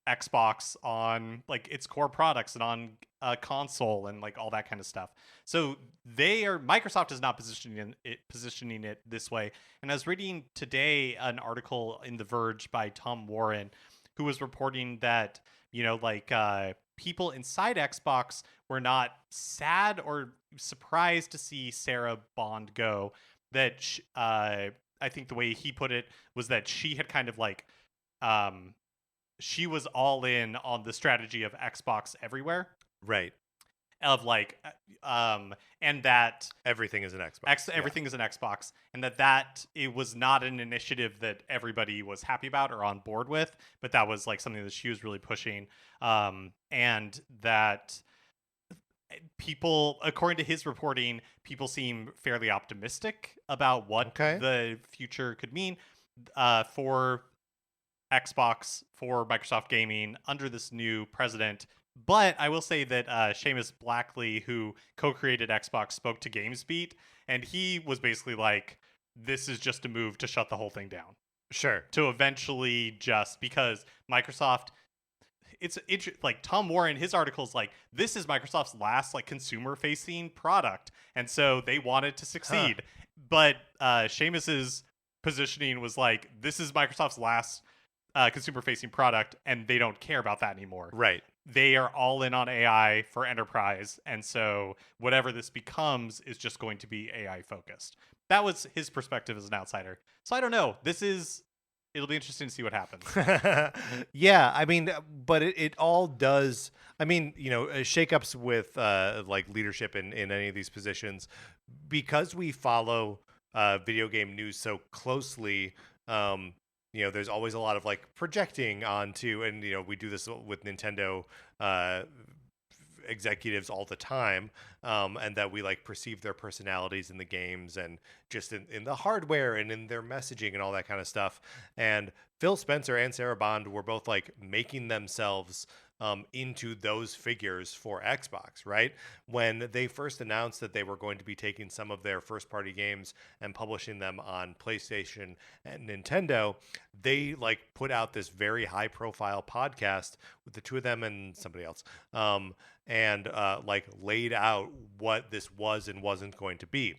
Xbox on like its core products and on a console and like all that kind of stuff. So Microsoft is not positioning it this way. And I was reading today an article in The Verge by Tom Warren, who was reporting that, people inside Xbox were not sad or surprised to see Sarah Bond go. That I think the way he put it was that she had kind of like she was all in on the strategy of Xbox everywhere. Right. Of like and that everything is an Xbox. Everything is an Xbox, and that it was not an initiative that everybody was happy about or on board with, but that was like something that she was really pushing, and that people, according to his reporting, people seem fairly optimistic about what the future could mean for Xbox, for Microsoft Gaming under this new president. But I will say that Seamus Blackley, who co-created Xbox, spoke to GamesBeat, and he was basically like, this is just a move to shut the whole thing down. Sure. To eventually just, because Microsoft, it's like Tom Warren, his article is like, this is Microsoft's last like consumer-facing product, and so they wanted to succeed. But Seamus's positioning was like, this is Microsoft's last consumer-facing product, and they don't care about that anymore. Right. They are all in on AI for enterprise, and so whatever this becomes is just going to be AI focused. That was his perspective as an outsider. So I don't know. It'll be interesting to see what happens. Yeah, I mean, but it all does. I mean, shakeups with like leadership in any of these positions, because we follow video game news so closely. There's always a lot of like projecting onto, and we do this with Nintendo executives all the time, and that we like perceive their personalities in the games and just in the hardware and in their messaging and all that kind of stuff. And Phil Spencer and Sarah Bond were both like making themselves into those figures for Xbox, right? When they first announced that they were going to be taking some of their first-party games and publishing them on PlayStation and Nintendo, they like put out this very high-profile podcast with the two of them and somebody else, and like laid out what this was and wasn't going to be.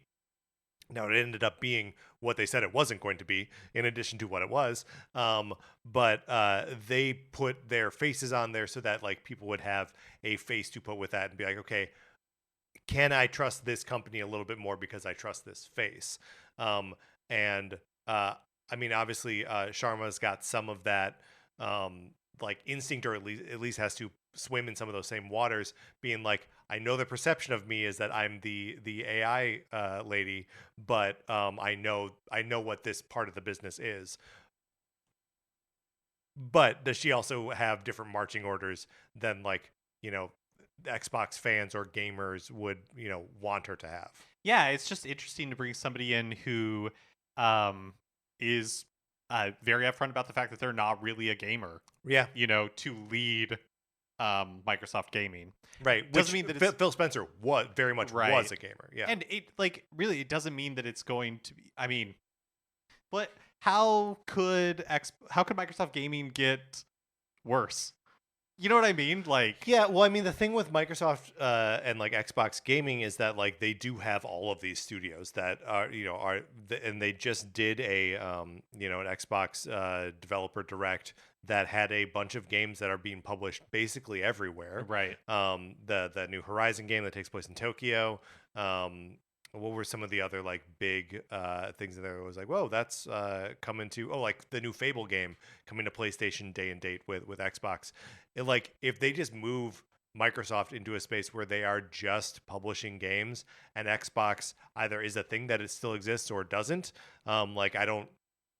Now, it ended up being what they said it wasn't going to be, in addition to what it was. But they put their faces on there so that like people would have a face to put with that and be like, okay, can I trust this company a little bit more because I trust this face? I mean, obviously, Sharma's got some of that like instinct, or at least has to swim in some of those same waters, being like, I know the perception of me is that I'm the AI lady, but I know what this part of the business is. But does she also have different marching orders than like Xbox fans or gamers would want her to have? Yeah, it's just interesting to bring somebody in who is very upfront about the fact that they're not really a gamer. Yeah, to lead Microsoft Gaming. Right. Doesn't mean that Phil Spencer was very much was a gamer. Yeah. And it really it doesn't mean that it's going to be, I mean, how could Microsoft Gaming get worse? You know what I mean? Like, Yeah, well, I mean, the thing with Microsoft and like Xbox gaming is that like they do have all of these studios that are and they just did a an Xbox developer direct that had a bunch of games that are being published basically everywhere. right. The new Horizon game that takes place in Tokyo. What were some of the other like big things in there? It was like, whoa, that's coming to like the new Fable game coming to PlayStation day and date with Xbox. Like if they just move Microsoft into a space where they are just publishing games and Xbox either is a thing that it still exists or doesn't, like I don't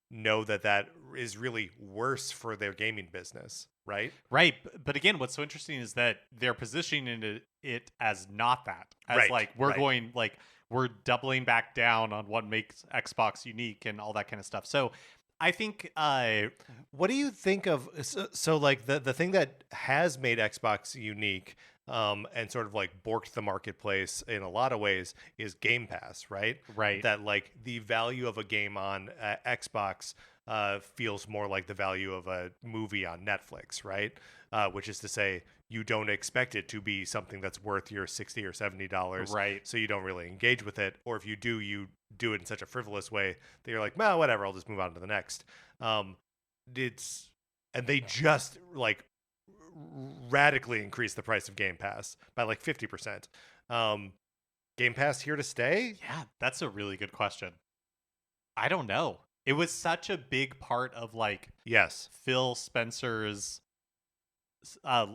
know that is really worse for their gaming business, right? Right. But again, what's so interesting is that they're positioning it as not that. As Right, like, we're right. going, like, we're doubling back down on what makes Xbox unique and all that kind of stuff. So I think What do you think of so like the thing that has made Xbox unique and sort of like borked the marketplace in a lot of ways is Game Pass, right? Right. That like the value of a game on Xbox feels more like the value of a movie on Netflix, right? Which is to say, you don't expect it to be something that's worth your $60 or $70, Right. so you don't really engage with it. Or if you do it in such a frivolous way that you're like, well, whatever, I'll just move on to the next. It's and they just like radically increased the price of Game Pass by like 50%. Game Pass here to stay? yeah, that's a really good question. I don't know. It was such a big part of like Yes. Phil Spencer's uh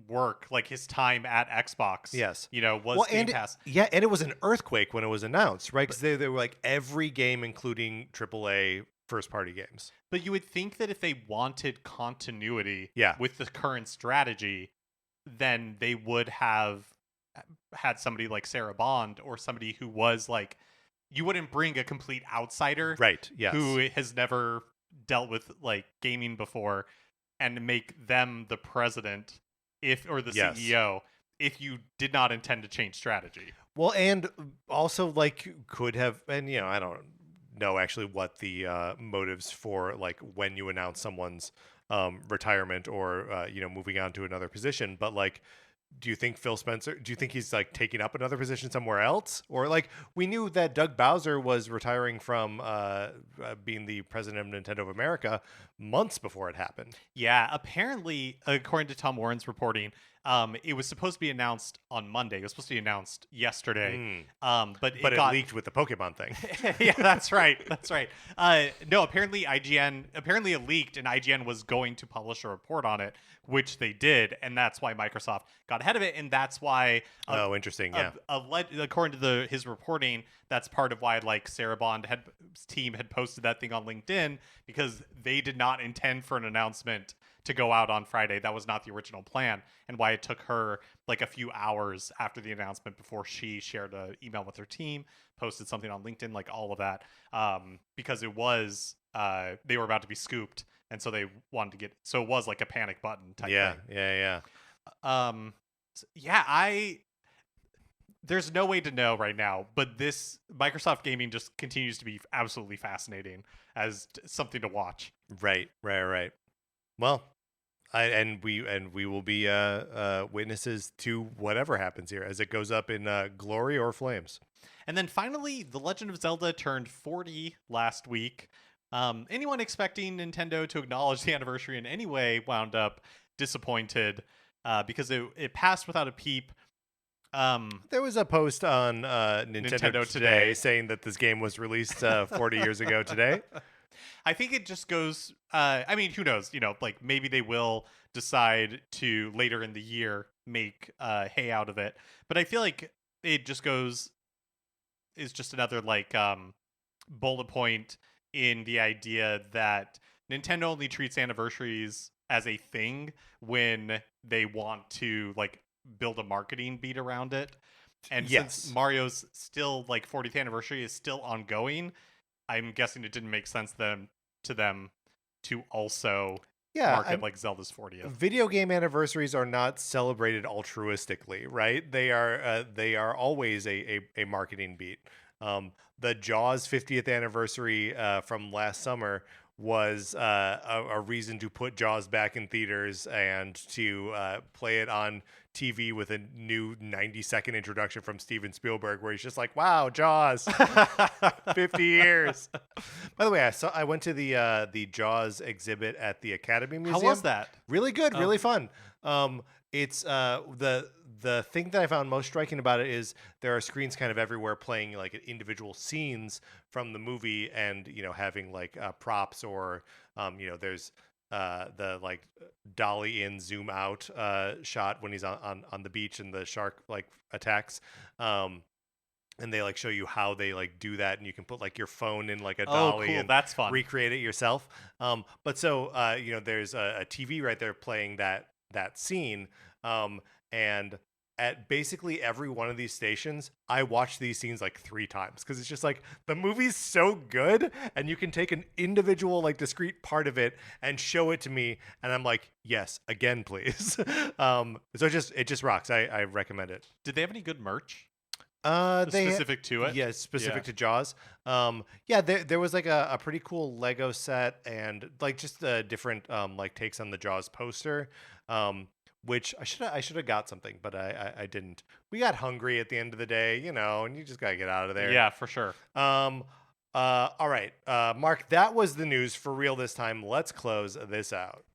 work, like his time at Xbox. Yes. Was Well, Game and Pass. yeah, and it was an earthquake when it was announced, right? Because they were like every game, including AAA first-party games. But you would think that if they wanted continuity Yeah. with the current strategy, then they would have had somebody like Sarah Bond or somebody who was like, you wouldn't bring a complete outsider Right. Yes. who has never dealt with like gaming before and make them the president or the Yes. CEO if you did not intend to change strategy. Well, and also like could have, and I don't know actually what the motives for like when you announce someone's retirement or moving on to another position, but like, do you think he's like taking up another position somewhere else? Or like we knew that Doug Bowser was retiring from being the president of Nintendo of America months before it happened. Yeah, apparently, according to Tom Warren's reporting, it was supposed to be announced on Monday. It was supposed to be announced yesterday. But But it got leaked with the Pokemon thing. yeah, that's right. That's right. No, apparently it leaked, and IGN was going to publish a report on it, which they did, and that's why Microsoft got ahead of it, and that's why. Oh, interesting. Yeah. According to his reporting, that's part of why like Sarah Bond team had posted that thing on LinkedIn, because they did not intend for an announcement to go out on Friday. That was not the original plan, and why it took her like a few hours after the announcement before she shared an email with her team, posted something on LinkedIn, like all of that, because it was they were about to be scooped, and so they wanted to get. So it was like a panic button type thing. Yeah. There's no way to know right now, but this Microsoft gaming just continues to be absolutely fascinating as something to watch. Right. Well, we will be witnesses to whatever happens here as it goes up in glory or flames. And then finally, The Legend of Zelda turned 40 last week. Anyone expecting Nintendo to acknowledge the anniversary in any way wound up disappointed because it passed without a peep. There was a post on Nintendo Today saying that this game was released 40 years ago today. I think it just goes. I mean, who knows? Like maybe they will decide to later in the year make hay out of it. But I feel like it just goes. Is just another like bullet point in the idea that Nintendo only treats anniversaries as a thing when they want to like build a marketing beat around it. And since Mario's still like 40th anniversary is still ongoing, I'm guessing it didn't make sense to them to also market like Zelda's 40th. Video game anniversaries are not celebrated altruistically, right? They are always a marketing beat. The Jaws 50th anniversary from last summer was a reason to put Jaws back in theaters and to play it on TV with a new 90-second introduction from Steven Spielberg, where he's just like, "Wow, Jaws, 50 years." By the way, I went to the Jaws exhibit at the Academy Museum. How was that? Really good, really fun. It's the thing that I found most striking about it is there are screens kind of everywhere playing like individual scenes from the movie, and having like props or there's the like dolly in zoom out shot when he's on the beach and the shark like attacks. And they like show you how they like do that, and you can put like your phone in like a dolly cool. and That's fun. recreate it yourself. But so there's a TV right there playing that scene, and at basically every one of these stations, I watched these scenes like 3 times, because it's just like the movie's so good, and you can take an individual like discrete part of it and show it to me, and I'm like, yes, again, please. So it just rocks. I recommend it. Did they have any good merch? Specific to it? Yeah, specific to Jaws. There was like a pretty cool Lego set, and like just different like takes on the Jaws poster. Which I should have got something, but I didn't. We got hungry at the end of the day, and you just gotta get out of there. Yeah, for sure. All right, Mark, that was the news for real this time. Let's close this out.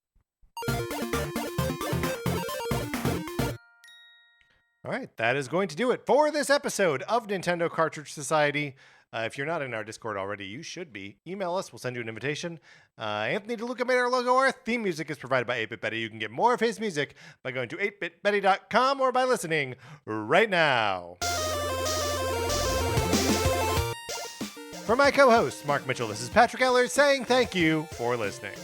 All right, that is going to do it for this episode of Nintendo Cartridge Society. If you're not in our Discord already, you should be. Email us. We'll send you an invitation. Anthony DeLuca made our logo. Our theme music is provided by 8-Bit Betty. You can get more of his music by going to 8bitbetty.com or by listening right now. For my co-host, Mark Mitchell, this is Patrick Eller saying thank you for listening.